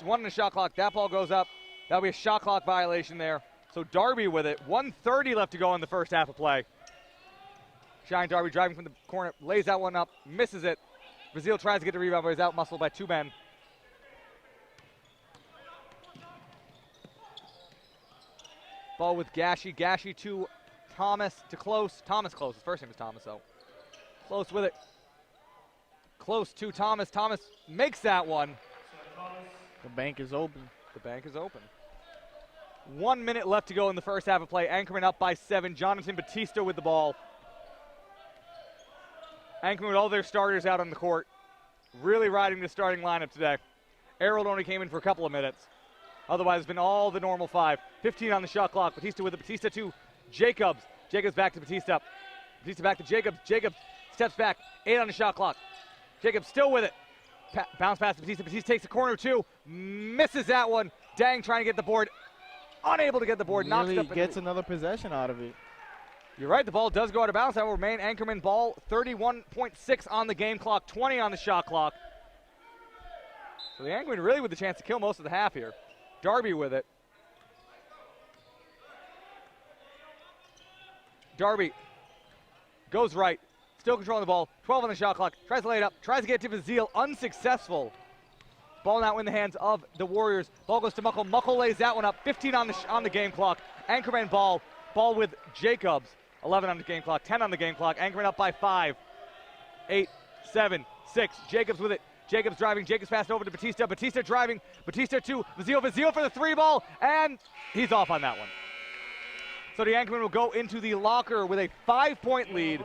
1 in the shot clock. That ball goes up. That'll be a shot clock violation there. So Darby with it. 1:30 left to go in the first half of play. Shine Darby driving from the corner. Lays that one up. Misses it. Bazile tries to get the rebound, but he's out-muscled by 2 men. Ball with Gashi. Gashi to Thomas to Close. Thomas Close. His first name is Thomas, so. Close with it. Close to Thomas. Thomas makes that one. The bank is open. The bank is open. 1 minute left to go in the first half of play. Anchormen up by 7. Jonathan Batista with the ball. Anchormen with all their starters out on the court. Really riding the starting lineup today. Errol only came in for a couple of minutes. Otherwise, it's been all the normal 5. 15 on the shot clock. Batista with it. Batista to Jacobs. Jacobs back to Batista. Batista back to Jacobs. Jacobs steps back. 8 on the shot clock. Jacobs still with it. Bounce pass to Batista. Batista takes the corner 2. Misses that one. Dang, trying to get the board. Unable to get the board. Knocks it up. Gets another possession out of it. You're right. The ball does go out of bounds. That will remain Anchorman ball. 31.6 on the game clock. 20 on the shot clock. So the Anchorman really with the chance to kill most of the half here. Darby with it. Darby goes right. Still controlling the ball. 12 on the shot clock. Tries to lay it up. Tries to get it to Bazile. Unsuccessful. Ball now in the hands of the Warriors. Ball goes to Muckle. Muckle lays that one up. 15 on the game clock. Anchorman ball. Ball with Jacobs. 11 on the game clock. 10 on the game clock. Anchorman up by 5. 8, 7, 6. Jacobs with it. Jacobs driving. Jacobs passed over to Batista. Batista driving. Batista to Bazile. Bazile for the 3-ball. And he's off on that one. So the Anchormen will go into the locker with a 5-point lead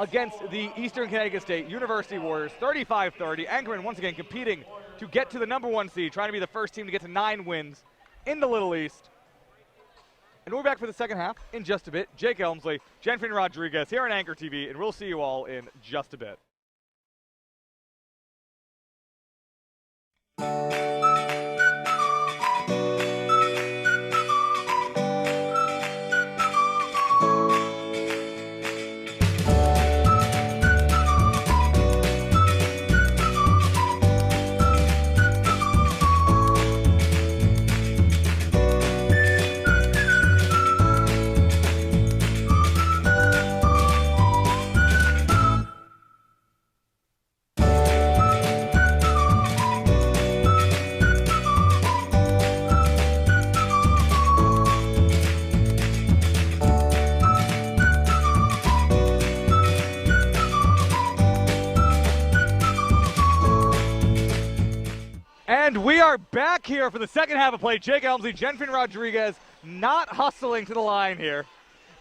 against the Eastern Connecticut State University Warriors, 35-30. Anchormen once again competing to get to the #1 seed, trying to be the first team to get to 9 wins in the Little East. And we're back for the second half in just a bit. Jake Elmsley, Jenfin Rodriguez here on Anchor TV, and we'll see you all in just a bit. And we are back here for the second half of play. Jake Elmsley, Jenfin Rodriguez, not hustling to the line here.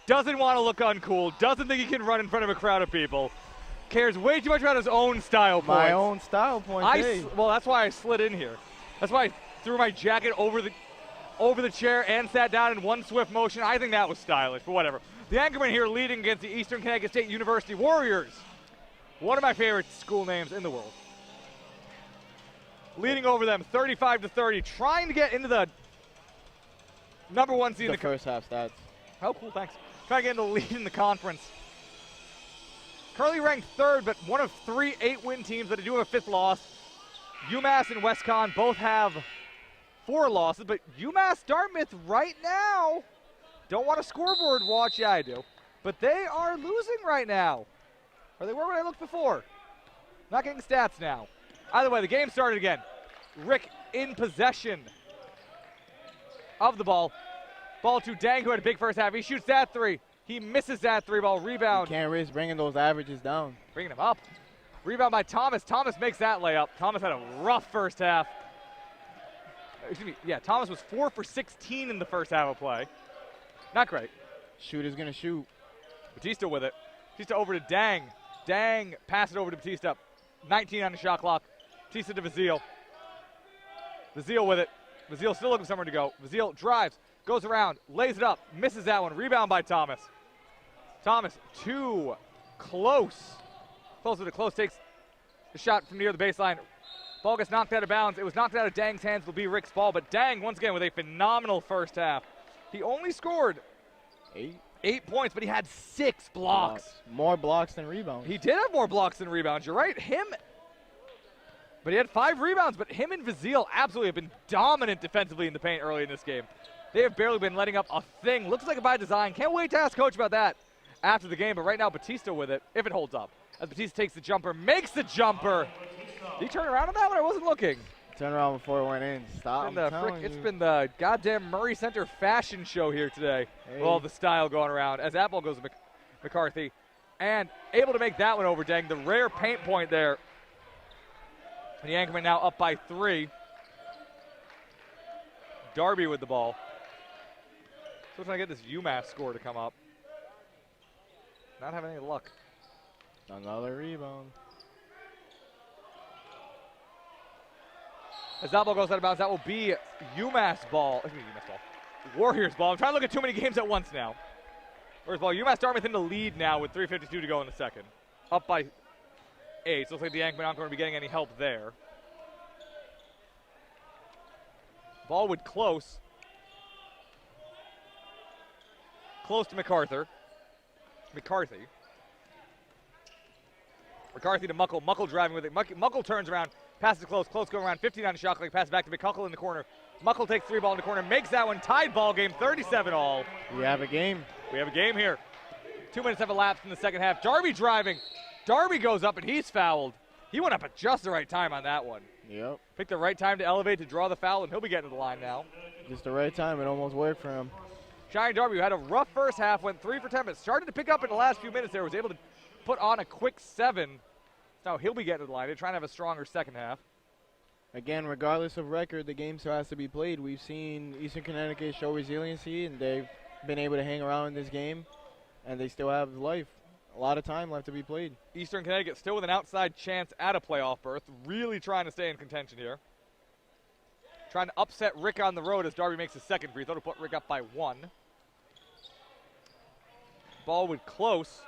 Doesn't want to look uncool. Doesn't think he can run in front of a crowd of people. Cares way too much about his own style points. My own style points. Well, that's why I slid in here. That's why I threw my jacket over the chair and sat down in one swift motion. I think that was stylish, but whatever. The Anchormen here leading against the Eastern Connecticut State University Warriors. One of my favorite school names in the world. Leading over them 35-30, trying to get into the #1 seed in the first half stats. Oh, cool, thanks. Trying to get into the lead in the conference. Currently ranked 3rd, but one of 3 8-win teams that do have a 5th loss. UMass and WestCon both have 4 losses, but UMass Dartmouth right now, don't want a scoreboard watch, yeah I do, but they are losing right now. Or they were when I looked before. Not getting stats now. Either way, the game started again. Rick in possession. of the ball. Ball to Dang, who had a big first half. He shoots that three. He misses that three ball. Rebound. You can't risk bringing those averages down. Bringing him up. Rebound by Thomas. Thomas makes that layup. Thomas had a rough first half. Excuse me. Yeah, Thomas was 4 for 16 in the first half of play. Not great. Shooter's going to shoot. Batista with it. Batista over to Dang. Dang pass it over to Batista. 19 on the shot clock. Batista to Vazil. Vazil with it. Vazil still looking for somewhere to go. Vazil drives. Goes around, lays it up, misses that one. Rebound by Thomas. Thomas, too close. Closer to close, takes the shot from near the baseline. Ball gets knocked out of bounds. It was knocked out of Dang's hands. Will be Rick's ball, but Dang, once again, with a phenomenal first half. He only scored 8 points, but he had 6 blocks. More blocks than rebounds. He did have more blocks than rebounds. You're right. But he had 5 rebounds, but him and Vazil absolutely have been dominant defensively in the paint early in this game. They have barely been letting up a thing. Looks like a by design. Can't wait to ask Coach about that after the game. But right now, Batista with it, if it holds up. As Batista takes the jumper, makes the jumper. Did he turn around on that one? I wasn't looking. Turn around before it went in. Stop. It's been the goddamn Murray Center fashion show here today. Hey. With all the style going around. As that ball goes to McCarthy. And able to make that one over, Dang. The rare paint point there. And the Anchormen now up by 3. Darby with the ball. Still trying to get this UMass score to come up. Not having any luck. Another rebound. As that ball goes out of bounds, that will be UMass ball. Warriors ball. I'm trying to look at too many games at once now. Warriors ball. UMass Dartmouth in the lead now with 3:52 to go in the second. Up by 8. So looks like the Anchormen aren't going to be getting any help there. Ball with Close. Close to McCarthy. McCarthy to Muckle. Muckle driving with it. Muckle turns around. Passes to Close. Close going around. 15 on the shot clock. Pass back to McCuckle in the corner. Muckle takes 3 ball in the corner. Makes that one. Tied ball game. 37 all. We have a game. We have a game here. 2 minutes have elapsed in the second half. Darby driving. Darby goes up and he's fouled. He went up at just the right time on that one. Yep. Picked the right time to elevate to draw the foul, and he'll be getting to the line now. Just the right time. It almost worked for him. Shiny Darby, who had a rough first half, went 3 for 10, but started to pick up in the last few minutes there, was able to put on a quick 7. Now he'll be getting to the line. They're trying to have a stronger second half. Again, regardless of record, the game still has to be played. We've seen Eastern Connecticut show resiliency, and they've been able to hang around in this game, and they still have life. A lot of time left to be played. Eastern Connecticut still with an outside chance at a playoff berth. Really trying to stay in contention here. Trying to upset Rick on the road as Darby makes his second free throw to put Rick up by 1. Ball with Close.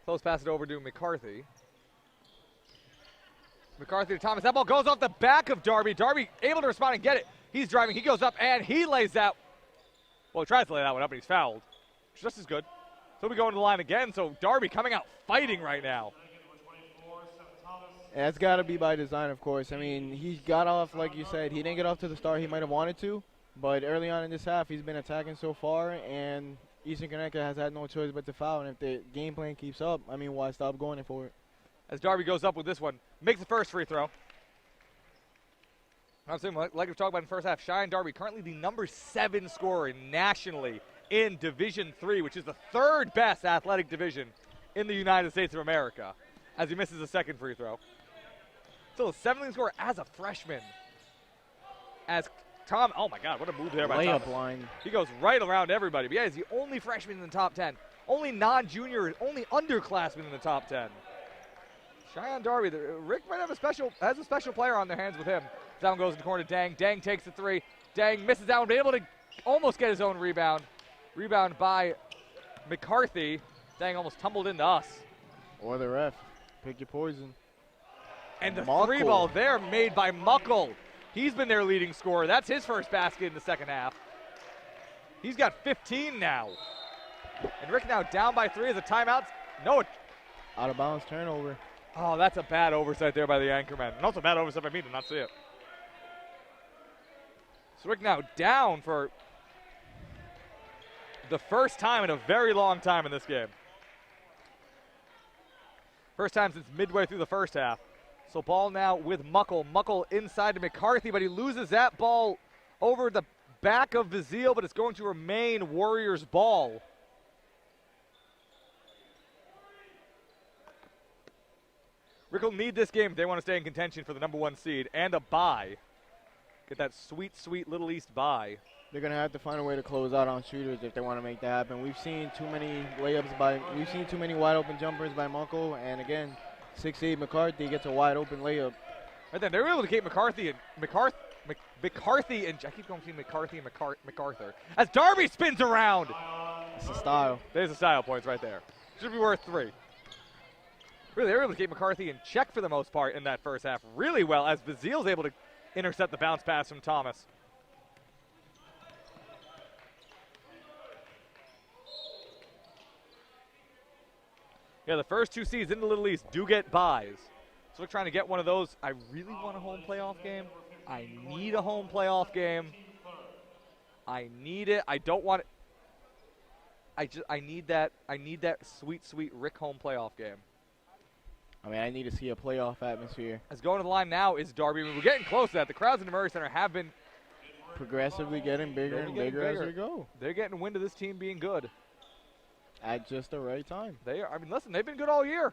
Close pass it over to McCarthy. McCarthy to Thomas. That ball goes off the back of Darby. Darby able to respond and get it. He's driving. He goes up and he lays that. Well, he tries to lay that one up, but he's fouled. Just as good. So we go into the line again. So Darby coming out fighting right now. And that's got to be by design, of course. I mean, he got off, like you said. He didn't get off to the start he might have wanted to. But early on in this half, he's been attacking so far. And Eastern Connecticut has had no choice but to foul. And if the game plan keeps up, I mean, why stop going for it? As Darby goes up with this one. Makes the first free throw. I'm saying, like we've talked about in the first half, Cheyenne Darby currently the number 7 scorer nationally in Division III, which is the 3rd best athletic division in the United States of America, as he misses a second free throw. Still a 7th scorer as a freshman. As Tom, oh my God, what a move there by Thomas. Layup line. He goes right around everybody. But yeah, he's the only freshman in the top 10. Only non-junior, only underclassman in the top 10. Cheyenne Darby, Rick might have has a special player on their hands with him. That one goes in the corner to Dang. Dang takes the 3. Dang misses that one, but able to almost get his own rebound. Rebound by McCarthy. Dang almost tumbled into us. Or the ref. Pick your poison. And the 3 ball there made by Muckle. He's been their leading scorer. That's his first basket in the second half. He's got 15 now. And Rick now down by 3 as a timeout. No. Out of bounds turnover. Oh, that's a bad oversight there by the Anchormen. And also bad oversight by me to not see it. So Rick now down for the first time in a very long time in this game. First time since midway through the first half. So ball now with Muckle. Muckle inside to McCarthy, but he loses that ball over the back of Vizil, but it's going to remain Warriors ball. Rick will need this game if they want to stay in contention for the #1 seed and a bye. Get that sweet, sweet Little East bye. They're gonna have to find a way to close out on shooters if they want to make that happen. We've seen too many we've seen too many wide open jumpers by Muckle, and again, 6'8" McCarthy gets a wide open layup. Right then, they were able to keep McCarthy and McCarthy and I keep going between McCarthy and MacArthur as Darby spins around. It's a style. There's the style points right there. Should be worth 3. Really, they were able to keep McCarthy in check for the most part in that first half really well as Vizil's able to intercept the bounce pass from Thomas. Yeah, the first 2 seeds in the Little East do get buys. So we're trying to get one of those. I really want a home playoff game. I need a home playoff game. I need it. I don't want it. I need that sweet, sweet Rick home playoff game. I mean, I need to see a playoff atmosphere. As going to the line now is Darby. We're getting close to that. The crowds in the Murray Center have been progressively getting bigger and bigger as we go. They're getting wind of this team being good. At just the right time. They are. I mean, listen, they've been good all year.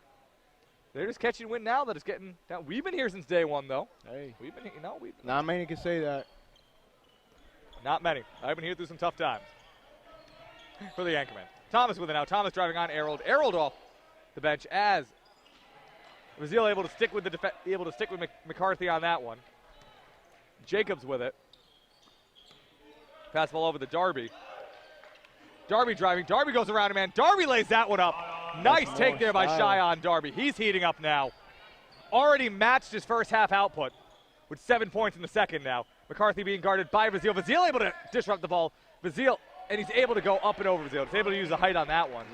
They're just catching wind now that it's getting down. We've been here since day 1, though. Hey. We've been, not many can say that. Not many. I've been here through some tough times for the Anchormen. Thomas with it now. Thomas driving on Errold. Errold off the bench as Vizil able to stick with McCarthy on that one. Jacobs with it. Pass ball over to Darby. Darby driving. Darby goes around him, man. Darby lays that one up. Nice take there by Cheyenne Darby. He's heating up now. Already matched his first half output with 7 points in the second now. McCarthy being guarded by Vizil. Vizil able to disrupt the ball. Vizil, and he's able to go up and over Vizil. He's able to use the height on that one.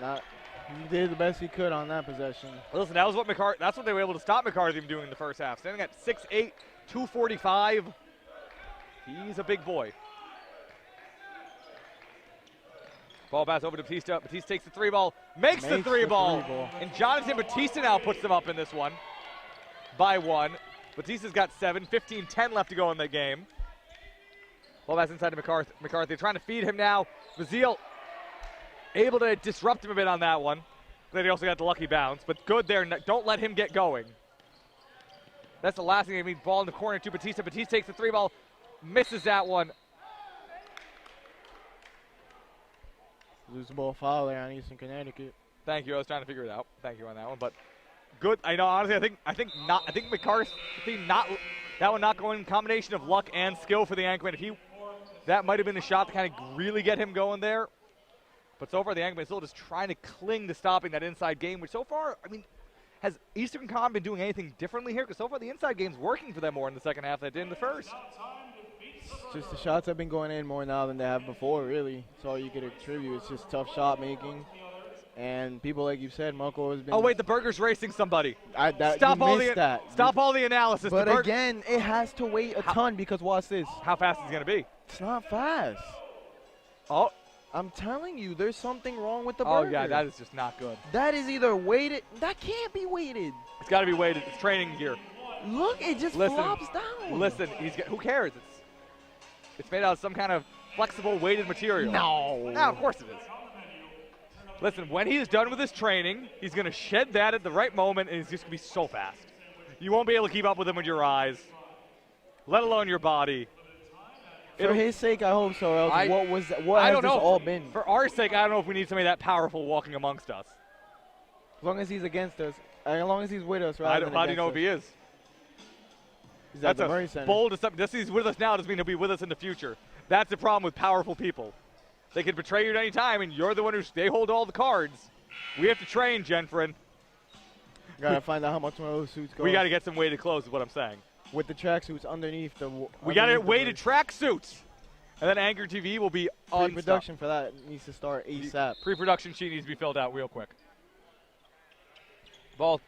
He did the best he could on that possession. Listen, that's what they were able to stop McCarthy from doing in the first half. Standing at 6'8", 245. He's a big boy. Ball pass over to Batista. Batista takes the 3 ball, makes the 3 ball. And Jonathan Batista now puts them up in this one by 1. Batista's got 7, 15-10 left to go in the game. Ball pass inside to McCarthy. Trying to feed him now. Vizil able to disrupt him a bit on that one. Then he also got the lucky bounce, but good there. Don't let him get going. That's the last thing they need. Ball in the corner to Batista. Batista takes the 3 ball, misses that one. Lose the ball foul there on Eastern Connecticut. Thank you. I was trying to figure it out. Thank you on that one, but good. I know. Honestly, I think McCarthy that one not going in combination of luck and skill for the Anchormen. That might have been the shot to kind of really get him going there. But so far, the Anchormen still just trying to cling to stopping that inside game, which so far, I mean, has Eastern Con been doing anything differently here? Because so far, the inside game's working for them more in the second half than it did in the first. Just the shots have been going in more now than they have before, really. That's all you could attribute. It's just tough shot making. And people, like you said, Muckle has been... Oh, wait, the Burger's racing somebody. Stop all the analysis. But again, it has to wait a ton because watch this. How fast is it going to be? It's not fast. Oh. I'm telling you, there's something wrong with the Burger. Oh, yeah, that is just not good. That is either weighted. That can't be weighted. It's got to be weighted. It's training gear. Look, it just flops down. Listen, who cares? It's made out of some kind of flexible weighted material. No, of course it is. Listen, when he's done with his training, he's going to shed that at the right moment, and he's just going to be so fast. You won't be able to keep up with him with your eyes, let alone your body. For his sake, I hope so. Else, what has this all been? For our sake, I don't know if we need somebody that powerful walking amongst us. As long as he's against us, as long as he's with us, right? How do you know if he is? He's at the Murray Center. Bold assumption. Just he's with us now doesn't mean he'll be with us in the future. That's the problem with powerful people. They can betray you at any time, and you're the one they hold all the cards. We have to train, Jenfrin. Got to find out how much one of those suits go. We got to get some weighted clothes is what I'm saying. With the tracksuits underneath the... We got to get weighted tracksuits. And then Anchor TV will be on. Pre-production for that needs to start ASAP. Pre-production sheet needs to be filled out real quick. Ball.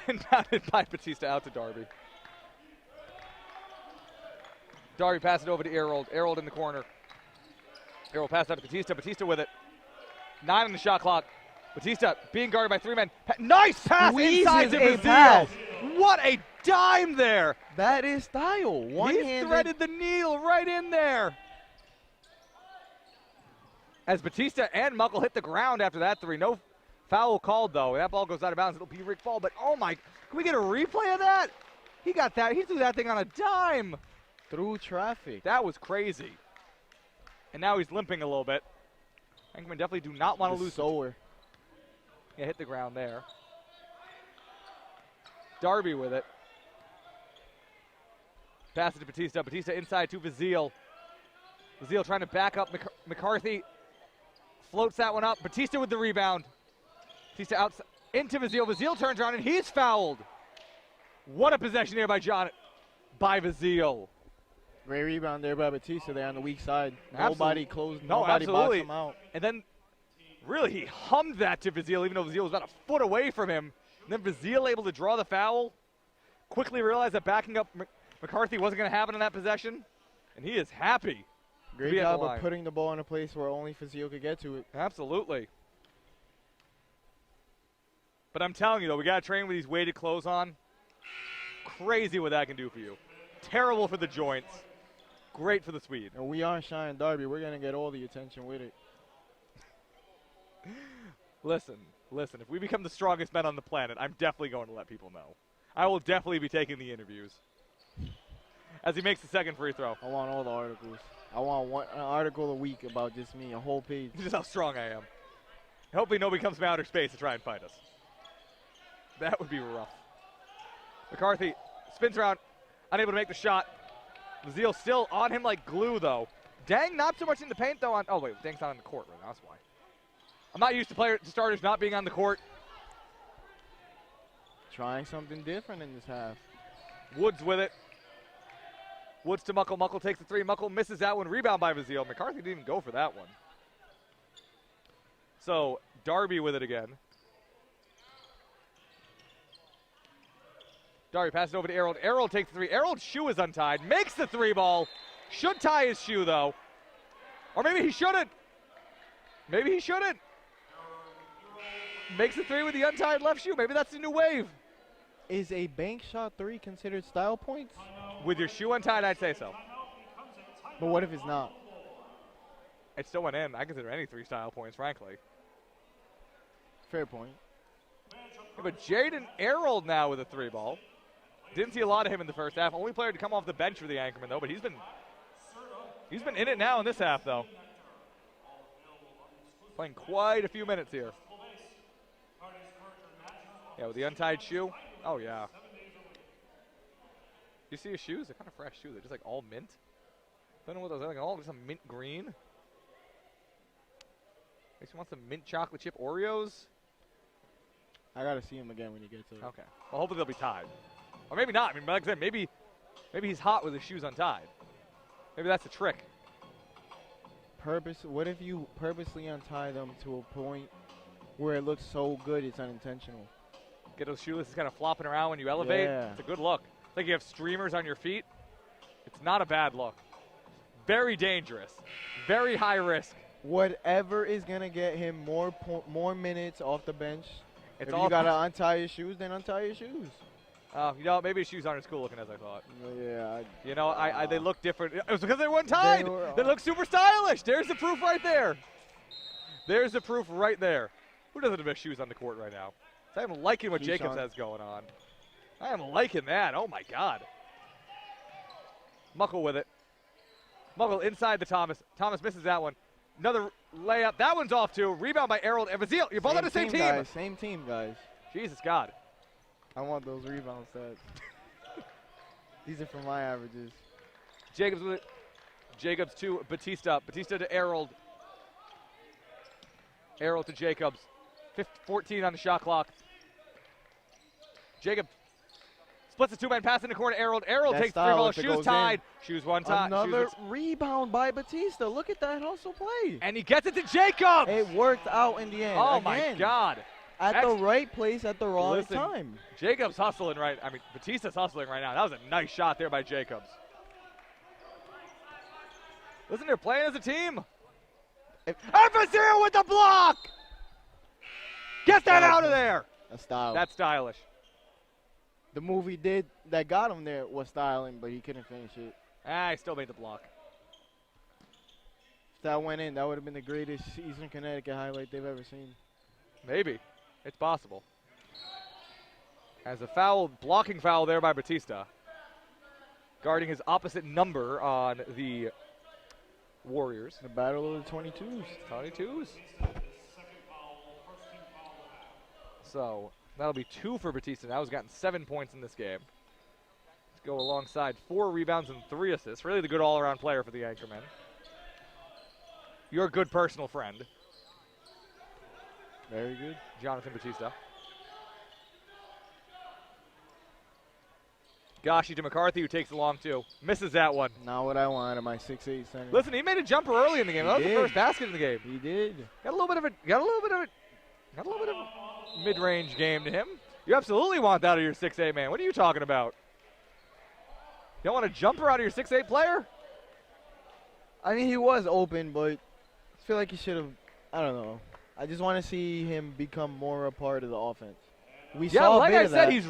Inbounded by Batista out to Darby. Darby passes it over to Errold. Errold in the corner. Errold passes out to Batista. Batista with it. 9 on the shot clock. Batista being guarded by 3 men. Nice pass inside to Squeezes a Bazile. pass. What a dime there. That is style. He One-handed. threaded the needle right in there. As Batista and Muckle hit the ground after that 3. No foul called, though. That ball goes out of bounds. It'll be Rick Ball, but oh my, can we get a replay of that? He got that. He threw that thing on a dime. Through traffic. That was crazy. And now he's limping a little bit. Anchormen definitely do not want to lose. Sower. Yeah, hit the ground there. Darby with it. Pass it to Batista. Batista inside to Bazile. Bazile trying to back up McCarthy. Floats that one up. Batista with the rebound. Batista out into Bazile. Bazile turns around and he's fouled. What a possession here by Bazile. Great rebound there by Batista there on the weak side. Nobody closed. No, nobody absolutely. boxed him out. And then really he hummed that to Bazile, even though Bazile was about a foot away from him. And then Bazile able to draw the foul. Quickly realized that backing up McCarthy wasn't going to happen in that possession. And he is happy. Great job of putting the ball in a place where only Fazio could get to it. Absolutely. But I'm telling you, though, we got to train with these weighted clothes on. Crazy what that can do for you. Terrible for the joints. Great for the speed. And we are Cheyenne Darby. We're going to get all the attention with it. Listen. If we become the strongest men on the planet, I'm definitely going to let people know. I will definitely be taking the interviews. As he makes the second free throw. I want all the articles. I want an article a week about just me, a whole page. Just how strong I am. Hopefully nobody comes from outer space to try and fight us. That would be rough. McCarthy spins around, unable to make the shot. Bazile still on him like glue, though. Dang, not so much in the paint, though. Oh, wait, Dang's not on the court right now. That's why. I'm not used to starters not being on the court. Trying something different in this half. Woods with it. Woods to Muckle. Muckle takes the 3. Muckle misses that one. Rebound by Bazile. McCarthy didn't even go for that one. So, Darby with it again. Darby passes over to Errol. Errol takes the 3. Errol's shoe is untied. Makes the 3 ball. Should tie his shoe, though. Or maybe he shouldn't. Maybe he shouldn't. Makes the 3 with the untied left shoe. Maybe that's the new wave. Is a bank shot 3 considered style points? With your shoe untied, I'd say so. But what if it's not? It still went in. I consider any 3 style points, frankly. Fair point. Yeah, but Jaden Errol now with a 3 ball. Didn't see a lot of him in the first half. Only player to come off the bench for the Anchormen, though. But he's been in it now in this half, though. Playing quite a few minutes here. Yeah, with the untied shoe. Oh, yeah. You see his shoes? They're kind of fresh, too. They're just like all mint. Don't know what those are. Like all just a mint green. Makes me want some mint chocolate chip Oreos. I got to see him again when you get to it. Okay. Well, hopefully they'll be tied. Or maybe not. I mean, like I said, maybe he's hot with his shoes untied. Maybe that's the trick. What if you purposely untie them to a point where it looks so good it's unintentional? Get those shoelaces kind of flopping around when you elevate. Yeah. It's a good look. It's like you have streamers on your feet. It's not a bad look. Very dangerous. Very high risk. Whatever is going to get him more minutes off the bench. If you got to untie your shoes, then untie your shoes. Maybe his shoes aren't as cool looking as I thought. Yeah. They look different. It was because they weren't tied. They look super stylish. There's the proof right there. There's the proof right there. Who doesn't have his shoes on the court right now? So I'm liking what Jacobs has going on. I am liking that. Oh, my God. Muckle with it. Muckle inside the Thomas. Thomas misses that one. Another layup. That one's off, too. Rebound by Errol and Bazile. You're both on the same team. Guys, same team, guys. Jesus, God. I want those rebound stats. These are for my averages. Jacobs with it. Jacobs to Batista. Batista to Errol. Errol to Jacobs. 14 on the shot clock. Jacob splits the 2-man pass in the corner. Errol takes the 3 ball. Shoes tied. Shoes one tie. Another rebound by Batista. Look at that hustle play. And he gets it to Jacobs. It worked out in the end. Oh, my God. At the right place at the wrong time. Jacobs hustling Batista's hustling right now. That was a nice shot there by Jacobs. Listen, they're playing as a team. Bazile with the block. Get that out of there! That's style. That's stylish. The move he did that got him there was styling, but he couldn't finish it. He still made the block. If that went in, that would have been the greatest Eastern Connecticut highlight they've ever seen. Maybe. It's possible. As a foul, blocking foul there by Batista. Guarding his opposite number on the Warriors. The battle of the 22s. 22s. So that'll be 2 for Batista now. He's gotten 7 points in this game. Let's go alongside 4 rebounds and 3 assists. Really the good all-around player for the Anchormen. Your good personal friend. Very good. Jonathan Batista. Gashi to McCarthy, who takes the long 2. Misses that one. Not what I wanted, my 6'8" center. Listen, he made a jumper early in the game. That was the first basket in the game. He did. Got a little bit of a mid-range game to him. You absolutely want that out of your 6'8" man. What are you talking about? You don't want a jumper out of your 6'8" player? I mean, he was open, but I feel like he should have. I don't know. I just want to see him become more a part of the offense. We saw like a bit I of said, that. he's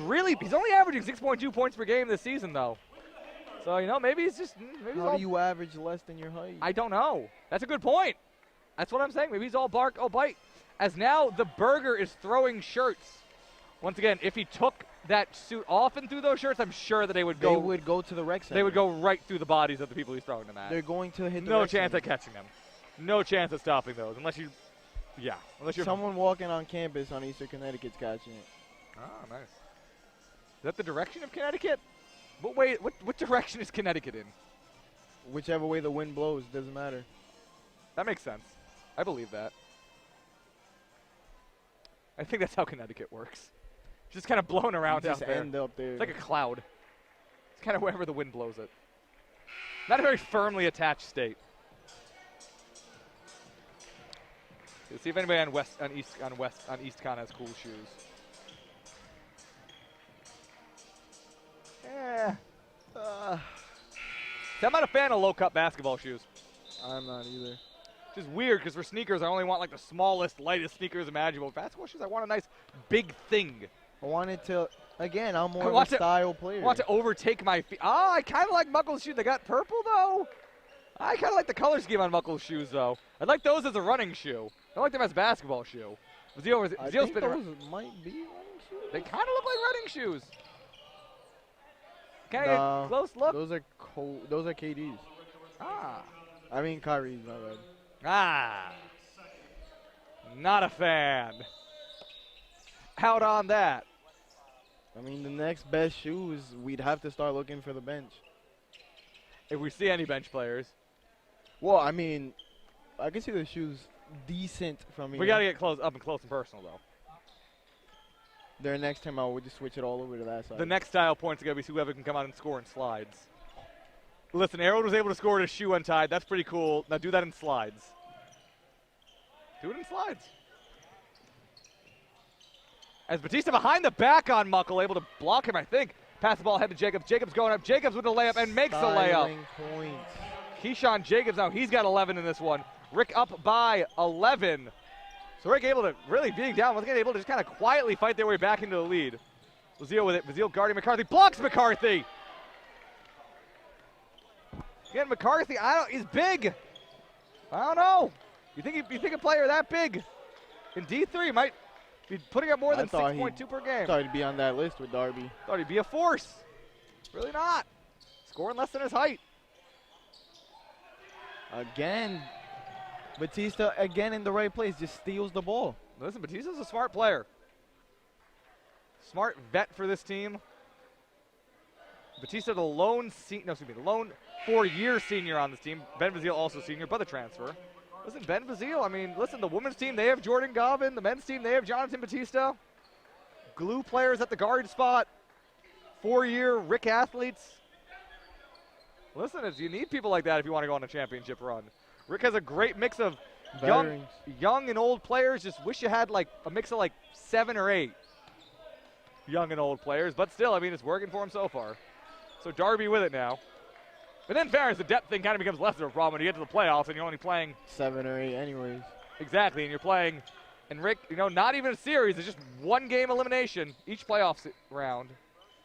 only averaging 6.2 points per game this season, though. So, maybe he's just. How do you average less than your height? I don't know. That's a good point. That's what I'm saying. Maybe he's all bark, all bite. As now the Burger is throwing shirts. Once again, if he took that suit off and threw those shirts, I'm sure that they would go. They would go to the rec center. They would go right through the bodies of the people he's throwing them at. They're going to hit the No rec chance center. at catching them. No chance at stopping those, unless you're. Someone walking on campus on Eastern Connecticut's catching it. Oh, nice. Is that the direction of Connecticut? What direction is Connecticut in? Whichever way the wind blows, doesn't matter. That makes sense. I believe that. I think that's how Connecticut works. Just kind of blown around You just out there. end up there. It's like a cloud. It's kind of wherever the wind blows it. Not a very firmly attached state. Let's see if anybody on East Con has cool shoes. See, I'm not a fan of low-cut basketball shoes. I'm not either. Which is weird because for sneakers, I only want like the smallest, lightest sneakers imaginable. Basketball shoes, I want a nice big thing. I wanted to, again, I'm more of a style player. I want to overtake my feet. Oh, I kind of like Muckle's shoes. They got purple, though. I kind of like the color scheme on Muckle's shoes, though. I like those as a running shoe. I don't like them as a basketball shoe. I think those might be running shoes. They kind of look like running shoes. Can I get No, a close look? Those are KD's. Ah. I mean Kyrie's, my bad. Ah. Not a fan. Out on that. I mean, the next best shoes, we'd have to start looking for the bench. If we see any bench players. Well, I mean, I can see the shoes decent from here. We got to get up and close and personal, though. Their next time out, we'll just switch it all over to that side. The next style points are going to be whoever can come out and score in slides. Listen, Aaron was able to score with his shoe untied. That's pretty cool. Now do that in slides. Do it in slides. As Batista behind the back on Muckle, able to block him, I think. Pass the ball ahead to Jacobs. Jacobs going up. Jacobs with a layup and makes the layup. Points. Keyshawn Jacobs now, he's got 11 in this one. Rick up by 11. So Rick able to really being down, was able to just kind of quietly fight their way back into the lead. Bazile with it. Bazile guarding McCarthy. Blocks McCarthy. Again, McCarthy, he's big. I don't know. You think a player that big in D3 might be putting up more than 6.2 per game? Thought he'd be on that list with Darby. Thought he'd be a force. Really not. Scoring less than his height. Again, Batista again in the right place, just steals the ball. Listen, Batista's a smart player. Smart vet for this team. Batista, the lone 4-year senior on this team. Ben Bazile also senior, but the transfer. Listen, Ben Bazile, I mean, listen, the women's team, they have Jordan Gobbin. The men's team, they have Jonathan Batista. Glue players at the guard spot. 4-year Rick athletes. Listen, you need people like that if you want to go on a championship run. Rick has a great mix of young and old players. Just wish you had like a mix of like 7 or 8 young and old players. But still, I mean, it's working for him so far. So Darby with it now. But then fairness, the depth thing kind of becomes less of a problem when you get to the playoffs and you're only playing 7 or 8 anyways. Exactly, and you're playing And Rick, not even a series. It's just one game elimination each playoff round.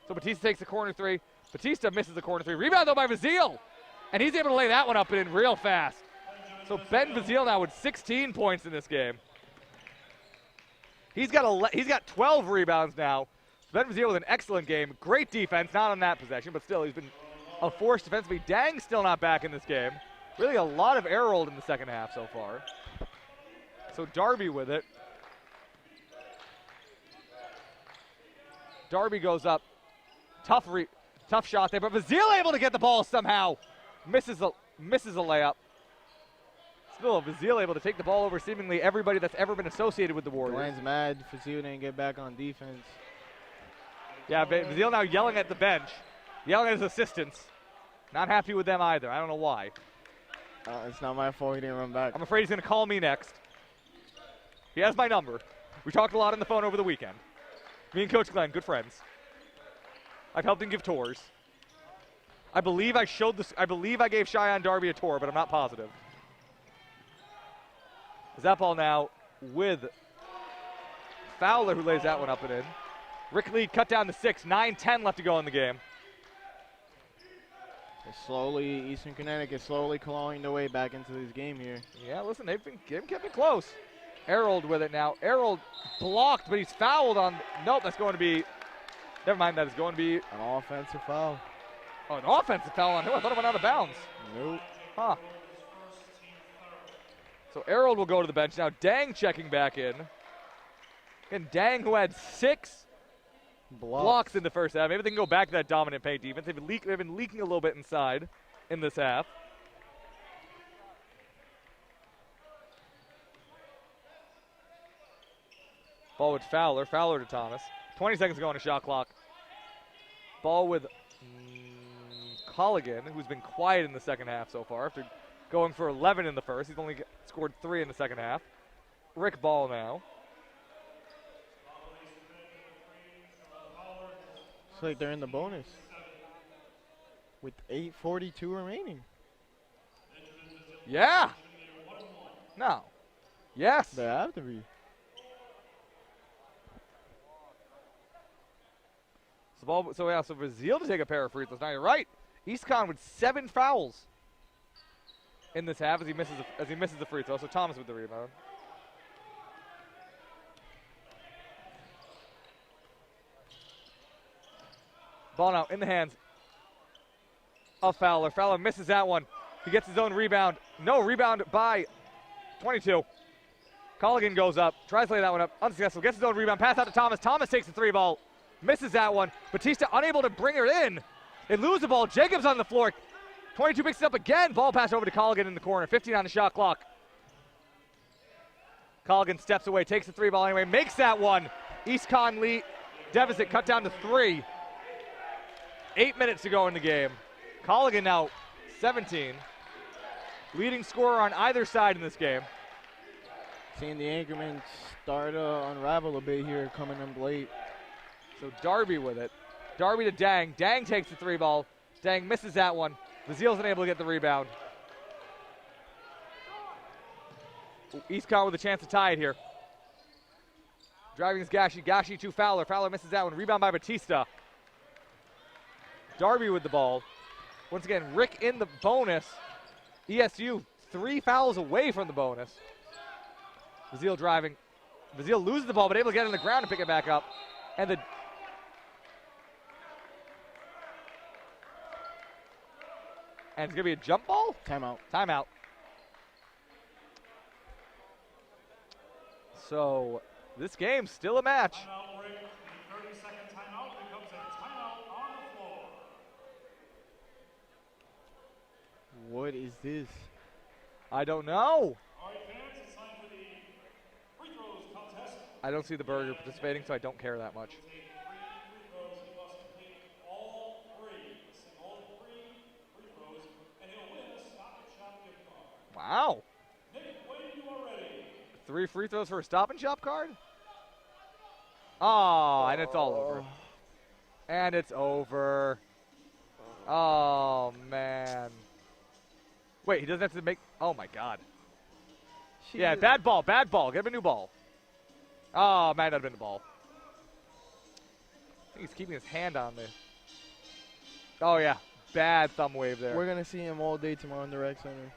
So Batista takes the corner three. Batista misses the corner three. Rebound, though, by Vazile. And he's able to lay that one up and in real fast. So Ben Vazile now with 16 points in this game. He's got 12 rebounds now. Ben Vazile with an excellent game. Great defense, not on that possession, but still he's been a force defensively. Dang still not back in this game. Really a lot of air rolled in the second half so far. So Darby with it. Darby goes up. Tough shot there, but Vazile able to get the ball somehow. Misses a layup. Still, Vazile able to take the ball over seemingly everybody that's ever been associated with the Warriors. Glenn's mad. Vazile didn't get back on defense. Yeah, Vazile now yelling at the bench, yelling at his assistants. Not happy with them either. I don't know why. It's not my fault he didn't run back. I'm afraid he's going to call me next. He has my number. We talked a lot on the phone over the weekend. Me and Coach Glenn, good friends. I've helped him give tours. I believe I gave Cheyenne Darby a tour, but I'm not positive. That ball now with Fowler, who lays that one up and in. Rick Lead cut down to 6, 9-10 left to go in the game. Eastern Connecticut slowly clawing their way back into this game here. Yeah, listen, they've kept it close. Errold with it now. Errold blocked, but he's fouled on. Nope, that's going to be. Never mind, that is going to be. An offensive foul. Oh, an offensive foul on him. I thought it went out of bounds. Nope. Huh. So Errold will go to the bench now. Dang checking back in. And Dang, who had 6 blocks in the first half. Maybe they can go back to that dominant paint defense. They've been leaking a little bit inside in this half. Ball with Fowler. Fowler to Thomas. 20 seconds to go on the shot clock. Ball with Colligan, who's been quiet in the second half so far after going for 11 in the first. He's only scored 3 in the second half. Rick Ball now. Looks like they're in the bonus with 8:42 remaining. Yeah. No. Yes. They have to be. So Vazile to take a pair of free throws. Now you're right. EastCon with 7 fouls in this half as he misses the free throw. So Thomas with the rebound. Ball now in the hands of Fowler. Fowler misses that one. He gets his own rebound. No, rebound by 22. Colligan goes up, tries to lay that one up, unsuccessful. Gets his own rebound, pass out to Thomas. Thomas takes the 3 ball, misses that one. Batista unable to bring her in. They lose the ball. Jacobs on the floor. 22 picks it up again. Ball pass over to Colligan in the corner. 15 on the shot clock. Colligan steps away, takes the 3 ball anyway, makes that one. EastCon lead deficit cut down to 3. 8 minutes to go in the game. Colligan now 17. Leading scorer on either side in this game. Seeing the Anchormen start to unravel a bit here, coming in late. So Darby with it. Darby to Dang. Dang takes the 3 ball. Dang misses that one. Vazile's unable to get the rebound. EastCon with a chance to tie it here. Driving is Gashi. Gashi to Fowler. Fowler misses that one. Rebound by Batista. Darby with the ball. Once again, Rick in the bonus. ESU 3 fouls away from the bonus. Vazile driving. Vazile loses the ball, but able to get on the ground and pick it back up. And it's going to be a jump ball? Timeout. Timeout. So this game's still a match. Timeout break. The 30-second timeout becomes a timeout on the floor. What is this? I don't know. All right, fans, it's time for the free throws contest. I don't see the Burger participating, so I don't care that much. Take 3 free throws. He must complete all 3. Missing all 3 free throws, and he'll win a Stop and Shop gift card. Wow. Nick, when you are ready. 3 free throws for a Stop and Shop card? Oh, and it's all over. And it's over. Oh, man. Wait, he doesn't have to make. Oh, my God. Yeah, bad ball, bad ball. Get him a new ball. Oh, might not have been the ball. I think he's keeping his hand on there. Oh, yeah. Bad thumb wave there. We're going to see him all day tomorrow in the rec center.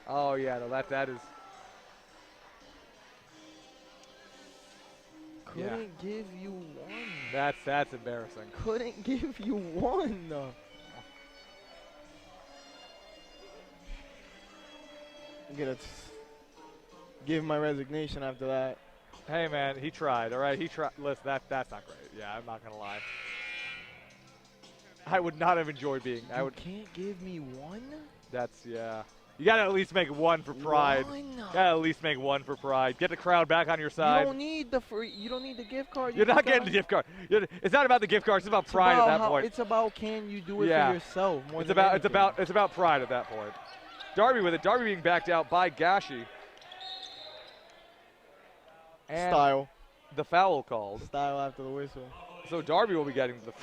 Oh, yeah. No, that is. Couldn't give you one. That's embarrassing. Couldn't give you one. I'm going to give my resignation after that. Hey, man, he tried, all right? He tried. Listen, that's not great. Yeah, I'm not going to lie. I would not have enjoyed being. You can't give me one? That's, yeah. You got to at least make one for pride. One? You got to at least make one for pride. Get the crowd back on your side. You don't need the free. You don't need the gift card. You're not getting the gift card. It's not about the gift card. It's about pride at that point. It's about can you do it Yeah. for yourself more It's than about anything. it's about pride at that point. Darby with it. Darby being backed out by Gashi. And Style. the foul called. Style after the whistle. So Darby will be getting the.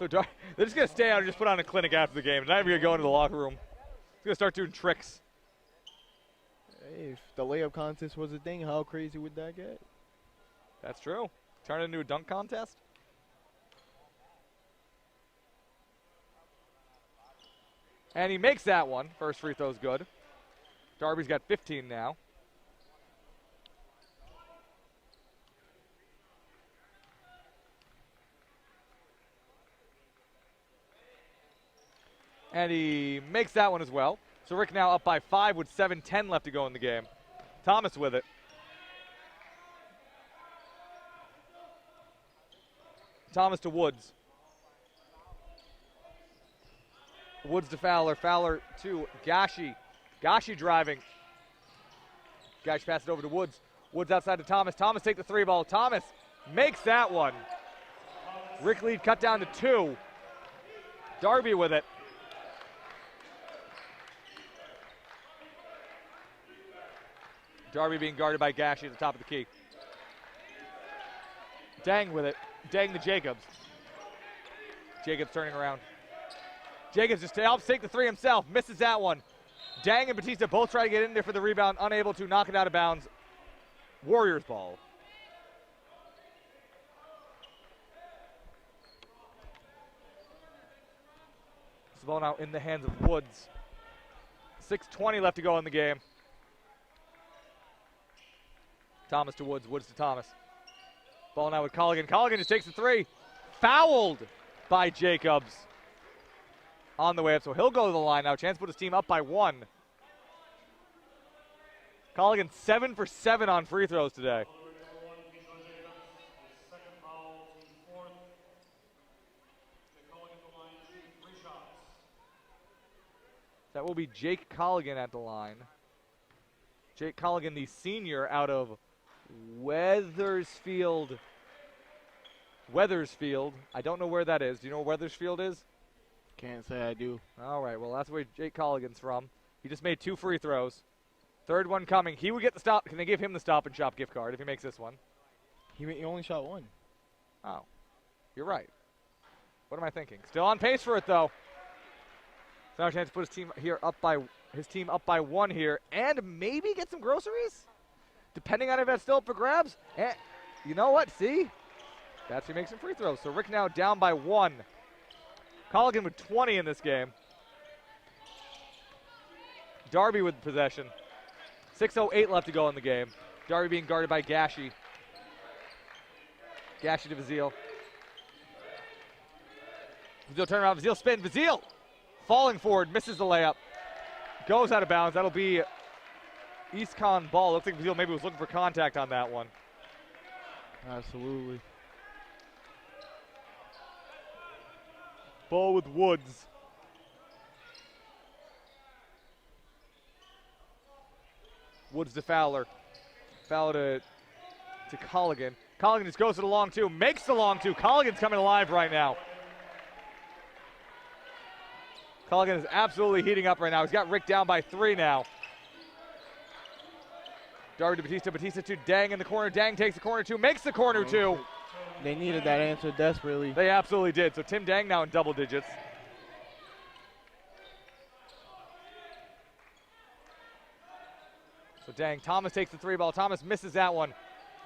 They're just gonna stay out and just put on a clinic after the game. They're not even gonna go into the locker room. They're gonna start doing tricks. Hey, if the layup contest was a thing, how crazy would that get? That's true. Turn it into a dunk contest. And he makes that one. First free throw's good. Darby's got 15 now. And he makes that one as well. So Rick now up by 5 with 7:10 left to go in the game. Thomas with it. Thomas to Woods. Woods to Fowler. Fowler to Gashi. Gashi driving. Gashi passes it over to Woods. Woods outside to Thomas. Thomas take the 3 ball. Thomas makes that one. Rick lead cut down to 2. Darby with it. Darby being guarded by Gashi at the top of the key. Dang with it. Dang to Jacobs. Jacobs turning around. Jacobs just helps take the 3 himself. Misses that one. Dang and Batista both try to get in there for the rebound. Unable to knock it out of bounds. Warriors ball. This ball now in the hands of Woods. 6:20 left to go in the game. Thomas to Woods. Woods to Thomas. Ball now with Colligan. Colligan just takes the 3. Fouled by Jacobs. On the way up, so he'll go to the line now. Chance to put his team up by 1. Colligan 7 for 7 on free throws today. That will be Jake Colligan at the line. Jake Colligan, the senior out of Wethersfield. I don't know where that is. Do you know where Wethersfield is? Can't say I do. All right, well, that's where Jake Colligan's from. He just made 2 free throws. Third one coming. He would get the stop. Can they give him the Stop and Shop gift card if he makes this one? He only shot 1. Oh, you're right. What am I thinking? Still on pace for it, though. So now a chance to put his team up by 1 here and maybe get some groceries? Depending on if that's still up for grabs. And you know what? See? That's who makes some free throws. So Rick now down by 1. Colligan with 20 in this game. Darby with possession. 6:08 left to go in the game. Darby being guarded by Gashi. Gashi to Vazil. Vazil turn around. Vazil spin. Vazil falling forward. Misses the layup. Goes out of bounds. That'll be EastCon ball. Looks like Vazil maybe was looking for contact on that one. Absolutely. Ball with Woods. Woods to Fowler. Fowler to Colligan. Colligan just goes to the long 2. Makes the long 2. Colligan's coming alive right now. Colligan is absolutely heating up right now. He's got Rick down by 3 now. Darby to Batista. Batista to Dang in the corner. Dang takes the corner 2. Makes the corner 2. They needed that answer desperately. They absolutely did. So Tim Dang now in double digits. So So Dang, Thomas takes the 3 ball. Thomas misses that one.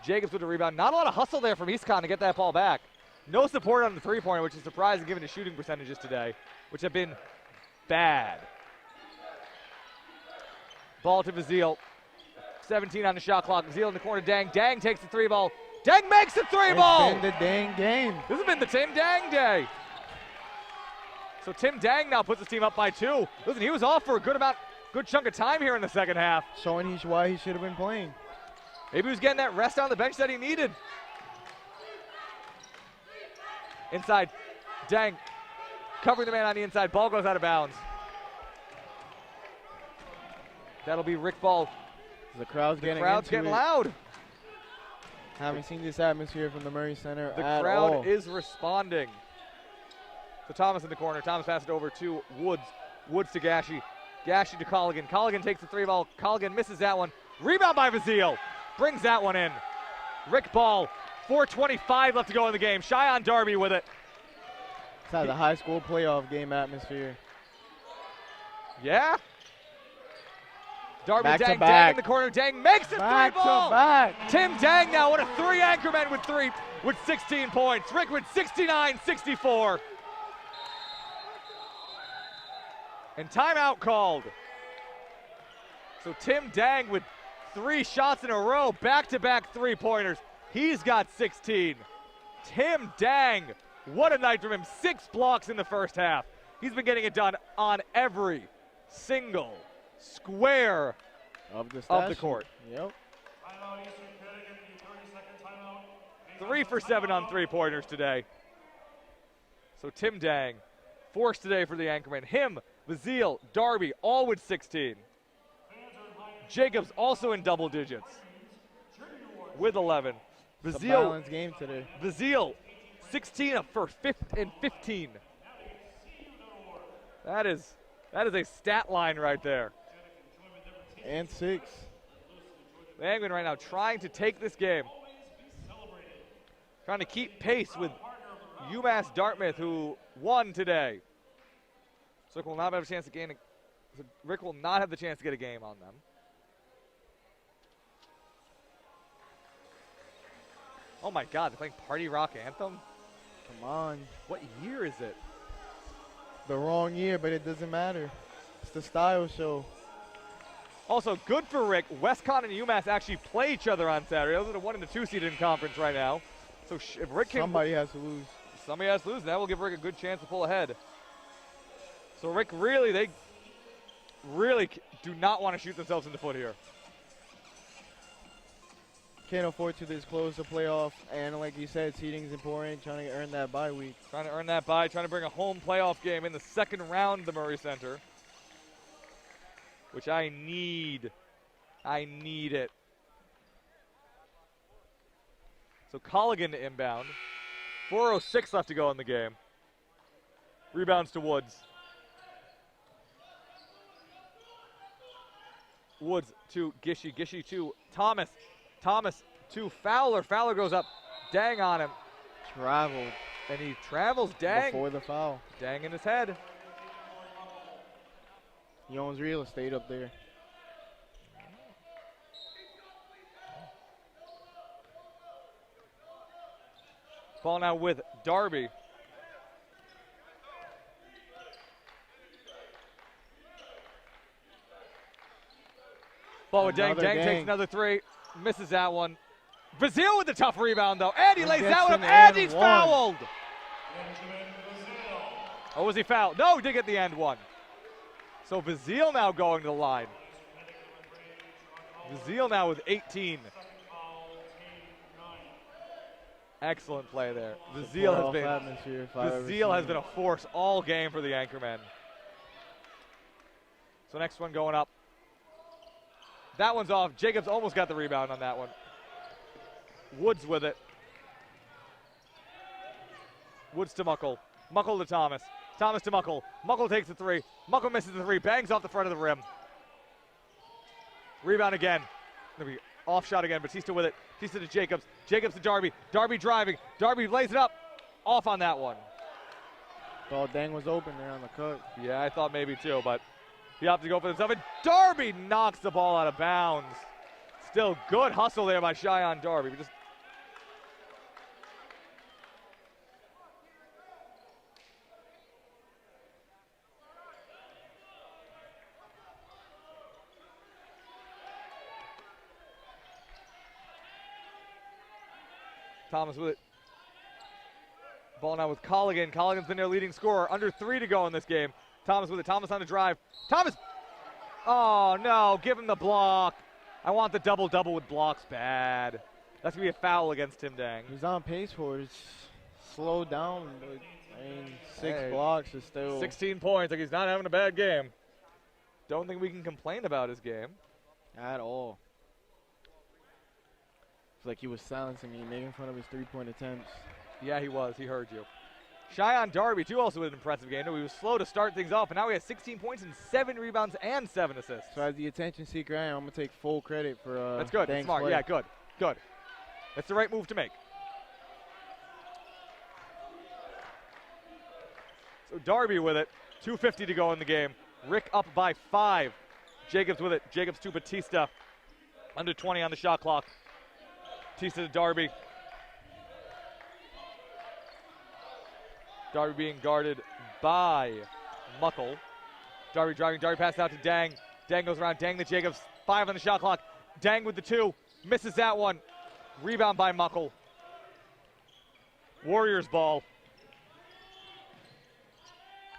Jacobs with the rebound. Not a lot of hustle there from East Con to get that ball back. No support on the 3-pointer, which is surprising given his shooting percentages today, which have been bad. Ball to Vazil. 17 on the shot clock. Vazil in the corner. Dang. Dang takes the 3 ball. Dang makes the 3 ball. It's been the Dang game. This has been the Tim Dang day. So Tim Dang now puts his team up by 2. Listen, he was off for a good chunk of time here in the second half. Showing why he should have been playing. Maybe he was getting that rest on the bench that he needed. Inside, Dang covering the man on the inside. Ball goes out of bounds. That'll be Rick Ball. The crowd's getting loud. Haven't seen this atmosphere from the Murray Center The at crowd all. is responding. So Thomas in the corner. Thomas passes it over to Woods. Woods to Gashi. Gashi to Colligan. Colligan takes the 3 ball. Colligan misses that one. Rebound by Vazil. Brings that one in. Rick Ball. 4:25 left to go in the game. Cheyenne Darby with it. It's not the high school playoff game atmosphere. Yeah. Darby Back to Dang. back. Dang in the corner. Dang makes it. Back 3 ball. to back. Tim Dang now with a 3 Anchormen with 16 points. Rick with 69-64. And timeout called. So Tim Dang with 3 shots in a row, back-to-back 3-pointers. He's got 16. Tim Dang, what a night from him. 6 blocks in the first half. He's been getting it done on every single square of the court. Yep. Timeout, Eastern Connecticut, 30-second timeout. 3 for 7 on 3-pointers today. So Tim Dang, forced today for the Anchormen. Him, Vazil, Darby, all with 16. Jacobs also in double digits with 11. It's a balanced game today. Vazil, 16 for 15. That is a stat line right there. And 6. The Anchormen right now trying to take this game. Trying to keep pace with UMass Dartmouth, who won today. So Rick will not have a chance to gain. Rick will not have the chance to get a game on them. Oh my God, they're playing Party Rock Anthem? Come on. What year is it? The wrong year, but it doesn't matter. It's the style show. Also, good for Rick. WestCon and UMass actually play each other on Saturday. Those are the 1 and the 2 seeded in conference right now. So if Rick can, somebody has to lose. Somebody has to lose, and that will give Rick a good chance to pull ahead. So Rick they really do not want to shoot themselves in the foot here. Can't afford to this close the playoff, and like you said, seeding is important, trying to earn that bye week. Trying to earn that bye, trying to bring a home playoff game in the second round of the Murray Center, which I need. I need it. So Colligan to inbound. 4:06 left to go in the game. Rebounds to Woods. Woods to Gishy. Gishy to Thomas. Thomas to Fowler. Fowler goes up. Dang on him. Traveled. And he travels Dang. Before the foul. Dang in his head. He owns real estate up there. Ball now with Darby. Ball with Dang. Dang takes another 3. Misses that one. Vazil with the tough rebound, though. And he lays that one up. And he's fouled. Oh, was he fouled? No, he did get the end one. So Vazil now going to the line. Vazil now with 18. Excellent play there. Vazil has been a force all game for the Anchormen. So next one going up. That one's off. Jacobs almost got the rebound on that one. Woods with it. Woods to Muckle. Muckle to Thomas. Thomas to Muckle. Muckle takes the 3. Muckle misses the 3. Bangs off the front of the rim. Rebound again. Off shot again. Batista with it. Batista to Jacobs. Jacobs to Darby. Darby driving. Darby lays it up. Off on that one. Thought Dang was open there on the cut. Yeah, I thought maybe too, but he opted to go for himself. And Darby knocks the ball out of bounds. Still good hustle there by Cheyenne Darby. We just Thomas with it. Ball now with Colligan. Colligan's been their leading scorer. Under 3 to go in this game. Thomas with it. Thomas on the drive. Thomas! Oh, no. Give him the block. I want the double-double with blocks bad. That's going to be a foul against Tim Dang. He's on pace for it. It's slowed down, but I mean, 6 blocks is still 16 points. Like, he's not having a bad game. Don't think we can complain about his game. at all. It's like he was silencing me, making fun of his 3-point attempts. Yeah, he was. He heard you. Cheyenne Darby, too, also with an impressive game. He was slow to start things off, and now he has 16 points and 7 rebounds and 7 assists. So as the attention seeker I am, I'm going to take full credit for That's good. Dang's Smart. play. Yeah, good. Good. That's the right move to make. So Darby with it. 2:50 to go in the game. Rick up by 5. Jacobs with it. Jacobs to Batista. Under 20 on the shot clock. Batista to Darby. Darby being guarded by Muckle. Darby driving. Darby passes out to Dang. Dang goes around. Dang to Jacobs. 5 on the shot clock. Dang with the 2. Misses that one. Rebound by Muckle. Warriors ball.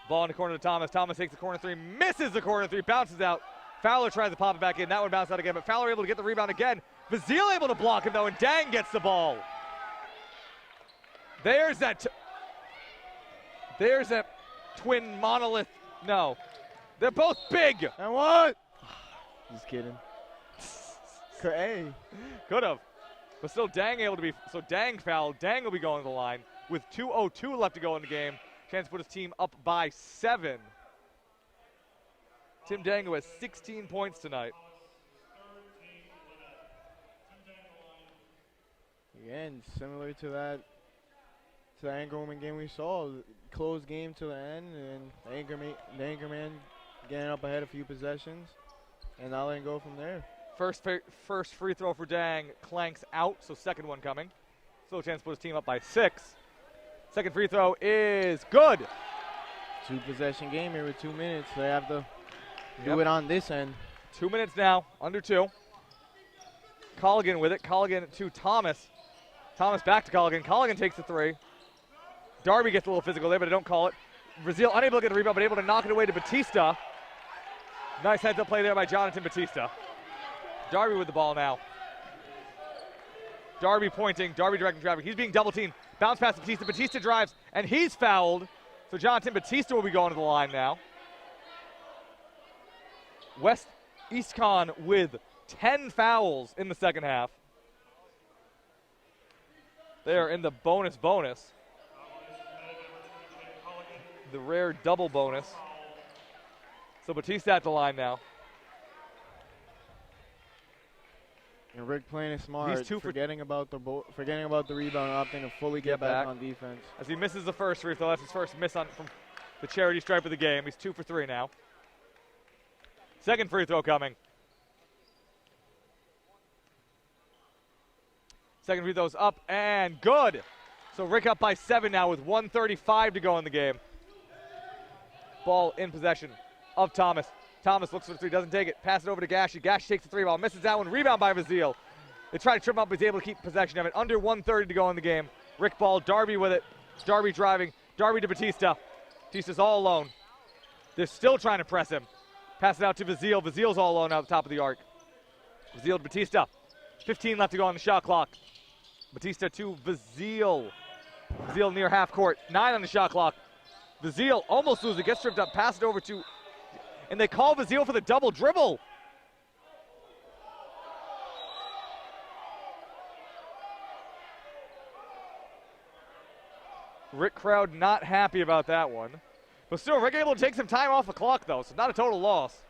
Ball in the corner to Thomas. Thomas takes the corner 3. Misses the corner 3. Bounces out. Fowler tries to pop it back in. That one bounced out again, but Fowler able to get the rebound again. Bazile able to block him, though, and Dang gets the ball. There's that twin monolith. No. They're both big. And what? Just kidding. Hey. Could have. But still Dang able to be. So Dang fouled. Dang will be going to the line with 2:02 left to go in the game. Chance to put his team up by 7. Tim Dang, who has 16 points tonight. Again, similar to the Anchormen game we saw. Close game to the end, and the Anchorman getting up ahead a few possessions, and now letting go from there. First free throw for Dang clanks out, so second one coming. Still a chance to put his team up by 6. Second free throw is good. 2-possession game here with 2 minutes. They have to do it on this end. 2 minutes now, under 2. Colligan with it. Colligan to Thomas. Thomas back to Colligan. Colligan takes the 3. Darby gets a little physical there, but they don't call it. Brazil unable to get the rebound, but able to knock it away to Batista. Nice heads-up play there by Jonathan Batista. Darby with the ball now. Darby pointing. Darby directing traffic. He's being double-teamed. Bounce pass to Batista. Batista drives, and he's fouled. So Jonathan Batista will be going to the line now. East Con with 10 fouls in the second half. They're in the bonus. The rare double bonus. So Batista at the line now. And Rick playing it smart, He's 2 for forgetting about the rebound, opting to fully get back on defense. As he misses the first free throw, that's his first miss from the charity stripe of the game. He's 2 for 3 now. Second free throw coming. Second free throw's up and good. So Rick up by 7 now with 1:35 to go in the game. Ball in possession of Thomas. Thomas looks for the 3, doesn't take it. Pass it over to Gashi. Gashi takes the 3 ball, misses that one. Rebound by Bazile. They try to trip him up, but he's able to keep possession of it. Under 1:30 to go in the game. Rick ball, Darby with it. Darby driving. Darby to Batista. Batista's all alone. They're still trying to press him. Pass it out to Bazile. Bazile's all alone out the top of the arc. Bazile to Batista. 15 left to go on the shot clock. Batista to Bazile. Bazile near half court. 9 on the shot clock. Bazile almost loses it. Gets tripped up. Pass it over to... And they call Bazile for the double dribble. Rick crowd not happy about that one. But still, Rick able to take some time off the clock, though, so not a total loss.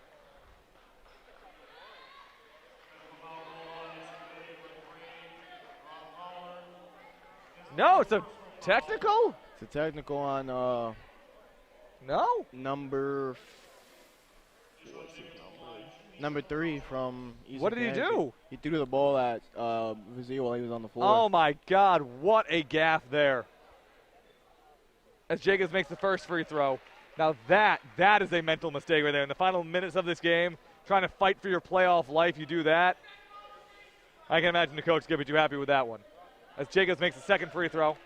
No, it's a technical? It's a technical on No. number Number 3 from Eastern What did he Connecticut. do? He threw the ball at Vizio while he was on the floor. Oh my God, what a gaff there. As Jacobs makes the first free throw. Now that is a mental mistake right there. In the final minutes of this game, trying to fight for your playoff life, you do that. I can imagine the coach is going to be too happy with that one. As Jacobs makes the second free throw.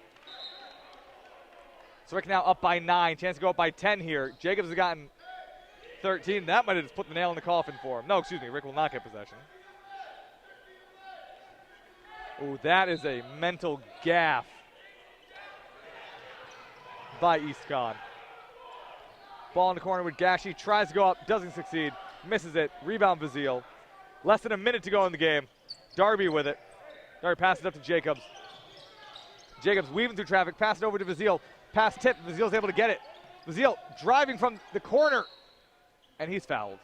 So Rick now up by 9. Chance to go up by 10 here. Jacobs has gotten 13. That might have just put the nail in the coffin for him. No, excuse me. Rick will not get possession. Oh, that is a mental gaff by East Con. Ball in the corner with Gashi. Tries to go up. Doesn't succeed. Misses it. Rebound Vizio. Less than a minute to go in the game. Darby with it. Darby passes it up to Jacobs. Jacobs weaving through traffic. Pass it over to Vizio. Pass tip. Vizio's able to get it. Vizio driving from the corner. And he's fouled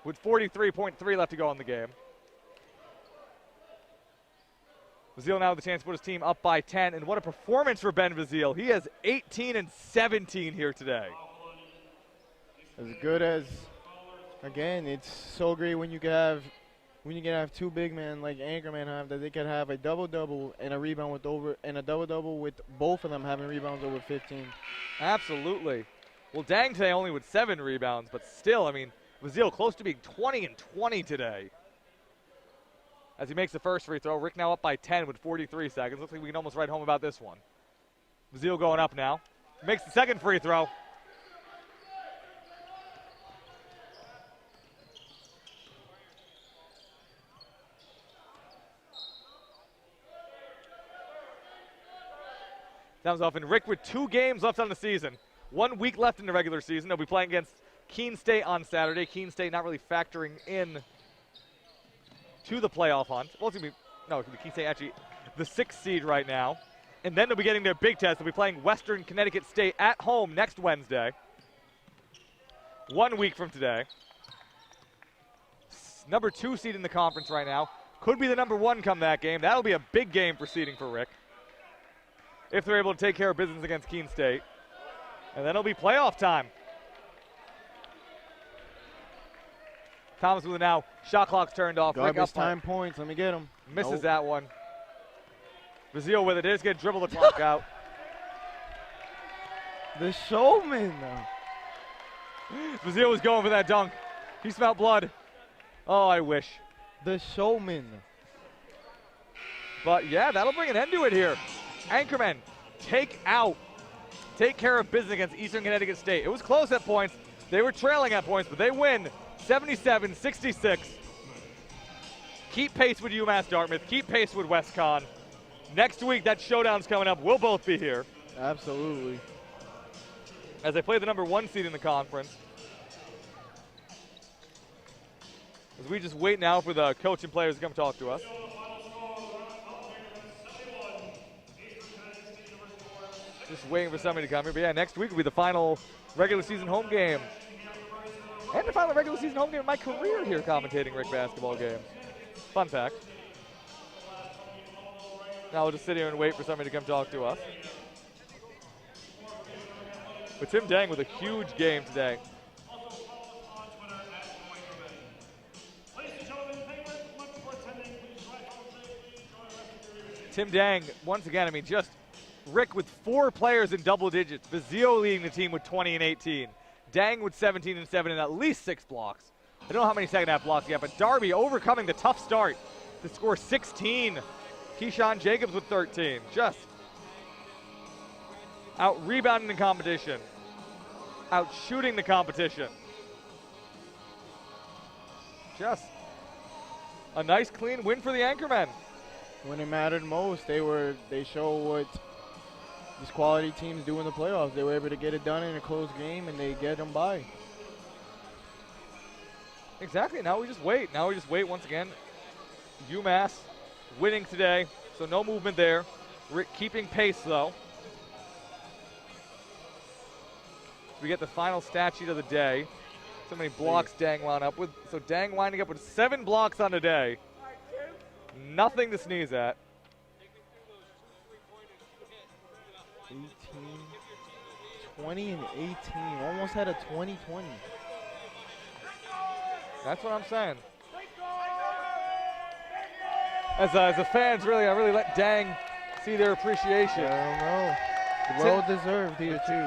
with 43.3 left to go in the game. Vizio now with a chance to put his team up by 10. And what a performance for Ben Vizio. He has 18 and 17 here today. As good as, again, it's so great when you can have 2 big men like Anchormen have, that they can have a double-double and a rebound a double-double with both of them having rebounds over 15. Absolutely. Well, Dang today only with 7 rebounds, but still, I mean, Vizio close to being 20 and 20 today. As he makes the first free throw, Rick now up by 10 with 43 seconds. Looks like we can almost write home about this one. Vizio going up now. Makes the second free throw. Thumbs off, and Rick with 2 games left on the season. 1 week left in the regular season. They'll be playing against Keene State on Saturday. Keene State not really factoring in to the playoff hunt. Well, it's going to be Keene State actually the 6th seed right now. And then they'll be getting their big test. They'll be playing Western Connecticut State at home next Wednesday. 1 week from today. Number 2 seed in the conference right now. Could be the number 1 come that game. That'll be a big game for seeding for Rick, if they're able to take care of business against Keene State. And then it'll be playoff time. Thomas with it now. Shot clock's turned off. Garbage time points. Let me get him. Misses that one. Vizio with it. It is going to dribble the clock out. The showman. Vizio was going for that dunk. He smelled blood. Oh, I wish. The showman. But, yeah, that'll bring an end to it here. Anchormen take care of business against Eastern Connecticut State. It was close at points. They were trailing at points, but they win 77-66. Keep pace with UMass Dartmouth. Keep pace with WestCon. Next week, that showdown's coming up. We'll both be here. Absolutely. As they play the number 1 seed in the conference. As we just wait now for the coach and players to come talk to us. Just waiting for somebody to come here. But yeah, next week will be the final regular season home game. And the final regular season home game of my career here commentating Rick basketball games. Fun fact. Now we'll just sit here and wait for somebody to come talk to us. But Tim Dang with a huge game today. Tim Dang, once again, I mean, just Rick with 4 players in double digits. Vizio leading the team with 20 and 18. Dang with 17 and 7 and at least 6 blocks. I don't know how many second half blocks he had, but Darby overcoming the tough start to score 16. Keyshawn Jacobs with 13. Just out rebounding the competition. Out shooting the competition. Just a nice clean win for the Anchormen. When it mattered most, they show what these quality teams do in the playoffs. They were able to get it done in a close game, and they get them by. Exactly. Now we just wait. Once again. UMass winning today, so no movement there. Rick keeping pace, though. We get the final stat sheet of the day. So many blocks Dang wound up with. So Dang winding up with 7 blocks on the day. Nothing to sneeze at. 18, 20 and 18. Almost had a 20-20. That's what I'm saying. As the fans really let Dang see their appreciation. I don't know. Well deserved here too.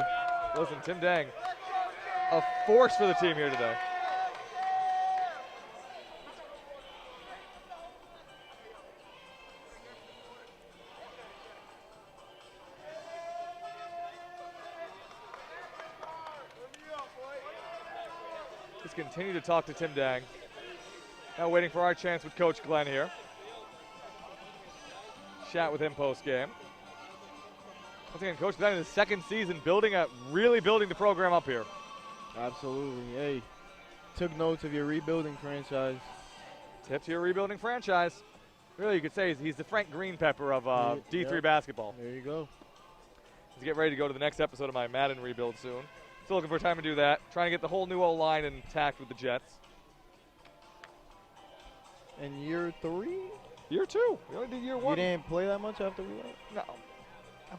Listen, Tim Dang, a force for the team here today. Let's continue to talk to Tim Dang. Now waiting for our chance with Coach Glenn here. Chat with him post-game. Once again, Coach Glenn in his second season really building the program up here. Absolutely. Hey, took notes of your rebuilding franchise. Tip to your rebuilding franchise. Really, you could say he's the Frank Green Pepper of D3 basketball. There you go. Let's get ready to go to the next episode of my Madden rebuild soon. Still looking for time to do that. Trying to get the whole new O-line intact with the Jets. And year 3? Year 2. We only did year 1. You didn't play that much after we left? No.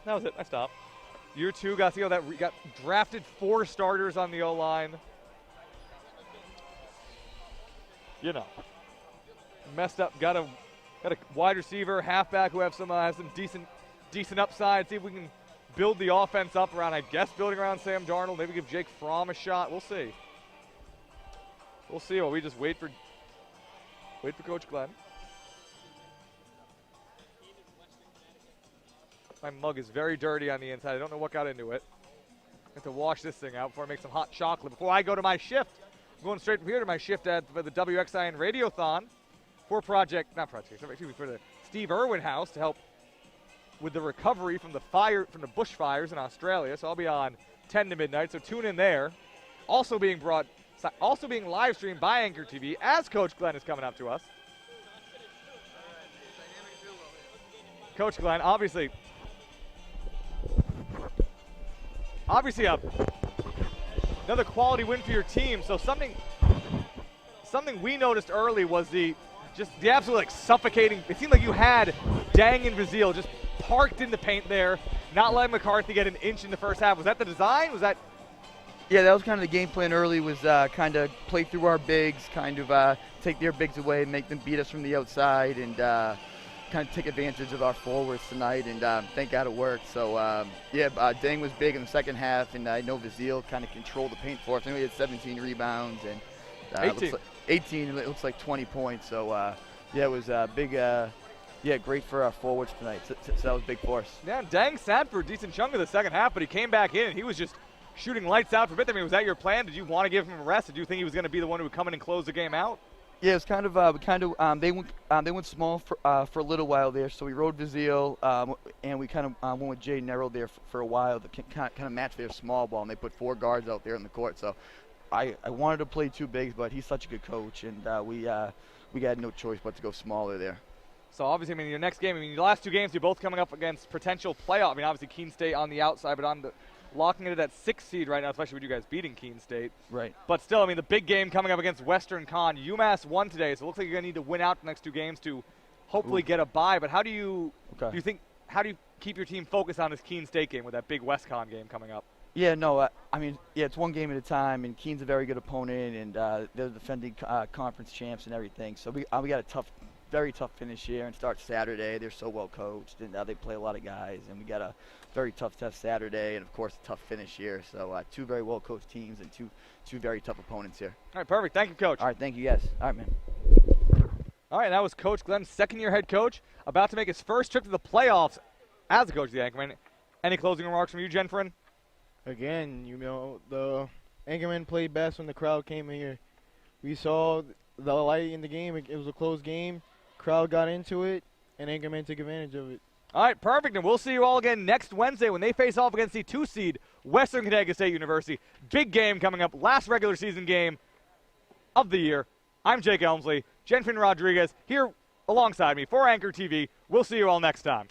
That was it. I stopped. Year 2, got drafted 4 starters on the O-line. You know. Messed up. Got a wide receiver, halfback who has some decent upside. See if we can build the offense up around, I guess, building around Sam Darnold. Maybe give Jake Fromm a shot. We'll see. We'll see while we just wait for Coach Glenn. My mug is very dirty on the inside. I don't know what got into it. I have to wash this thing out before I make some hot chocolate. Before I go to my shift, I'm going straight from here to my shift at the WXIN Radiothon for the Steve Irwin House to help with the recovery from the bushfires in Australia. So I'll be on 10 to midnight. So tune in there. Also being live streamed by Anchor TV as Coach Glenn is coming up to us. Coach Glenn, obviously another quality win for your team. So something we noticed early was the absolute suffocating. It seemed like you had Dang and Vazil just parked in the paint there, not letting McCarthy get an inch in the first half. Was that the design? Was that? Yeah, that was kind of the game plan early, was kind of play through our bigs, kind of take their bigs away, make them beat us from the outside, and kind of take advantage of our forwards tonight, and thank God it worked. So, Dang was big in the second half, and I know Vazil kind of controlled the paint for us. I know he had 17 rebounds, and 18, it looks like 20 points. So, it was big, great for our forwards tonight. So that was big for us. Yeah, Dang sat for a decent chunk of the second half, but he came back in, and he was just shooting lights out for a bit. I mean, was that your plan? Did you want to give him a rest? Did you think he was going to be the one who would come in and close the game out? Yeah, it's kind of they went small for a little while there. So we rode Vazil, and we kind of went with Jay Nerrell there for a while to kind of match their small ball, and they put 4 guards out there in the court. So I wanted to play 2 bigs, but he's such a good coach, and we had no choice but to go smaller there. So obviously, I mean, your next game, your last 2 games, you're both coming up against potential playoff. I mean, obviously Keene State on the outside, but locking it at 6th seed right now, especially with you guys beating Keene State. Right. But still, I mean, the big game coming up against Western Con. UMass won today, so it looks like you're going to need to win out the next 2 games to hopefully get a bye. But how do you keep your team focused on this Keene State game with that big WestCon game coming up? Yeah, no, it's one game at a time, and Keene's a very good opponent, and they're the defending conference champs and everything. So we got a very tough finish here and start Saturday. They're so well coached, and they play a lot of guys, and we got a very tough test Saturday, and of course a tough finish here. So 2 very well coached teams and two very tough opponents here. All right, perfect. Thank you, Coach. All right, thank you, guys. All right, man. All right, that was Coach Glenn, second-year head coach, about to make his first trip to the playoffs as a coach of the Anchormen. Any closing remarks from you, Jenfrin? Again, the Anchormen played best when the crowd came in here. We saw the light in the game. It was a close game. Crowd got into it, and Anchormen took advantage of it. All right, perfect. And we'll see you all again next Wednesday when they face off against the 2 seed Western Connecticut State University. Big game coming up, last regular season game of the year. I'm Jake Elmsley, Jenfrin Rodriguez here alongside me for Anchor TV. We'll see you all next time.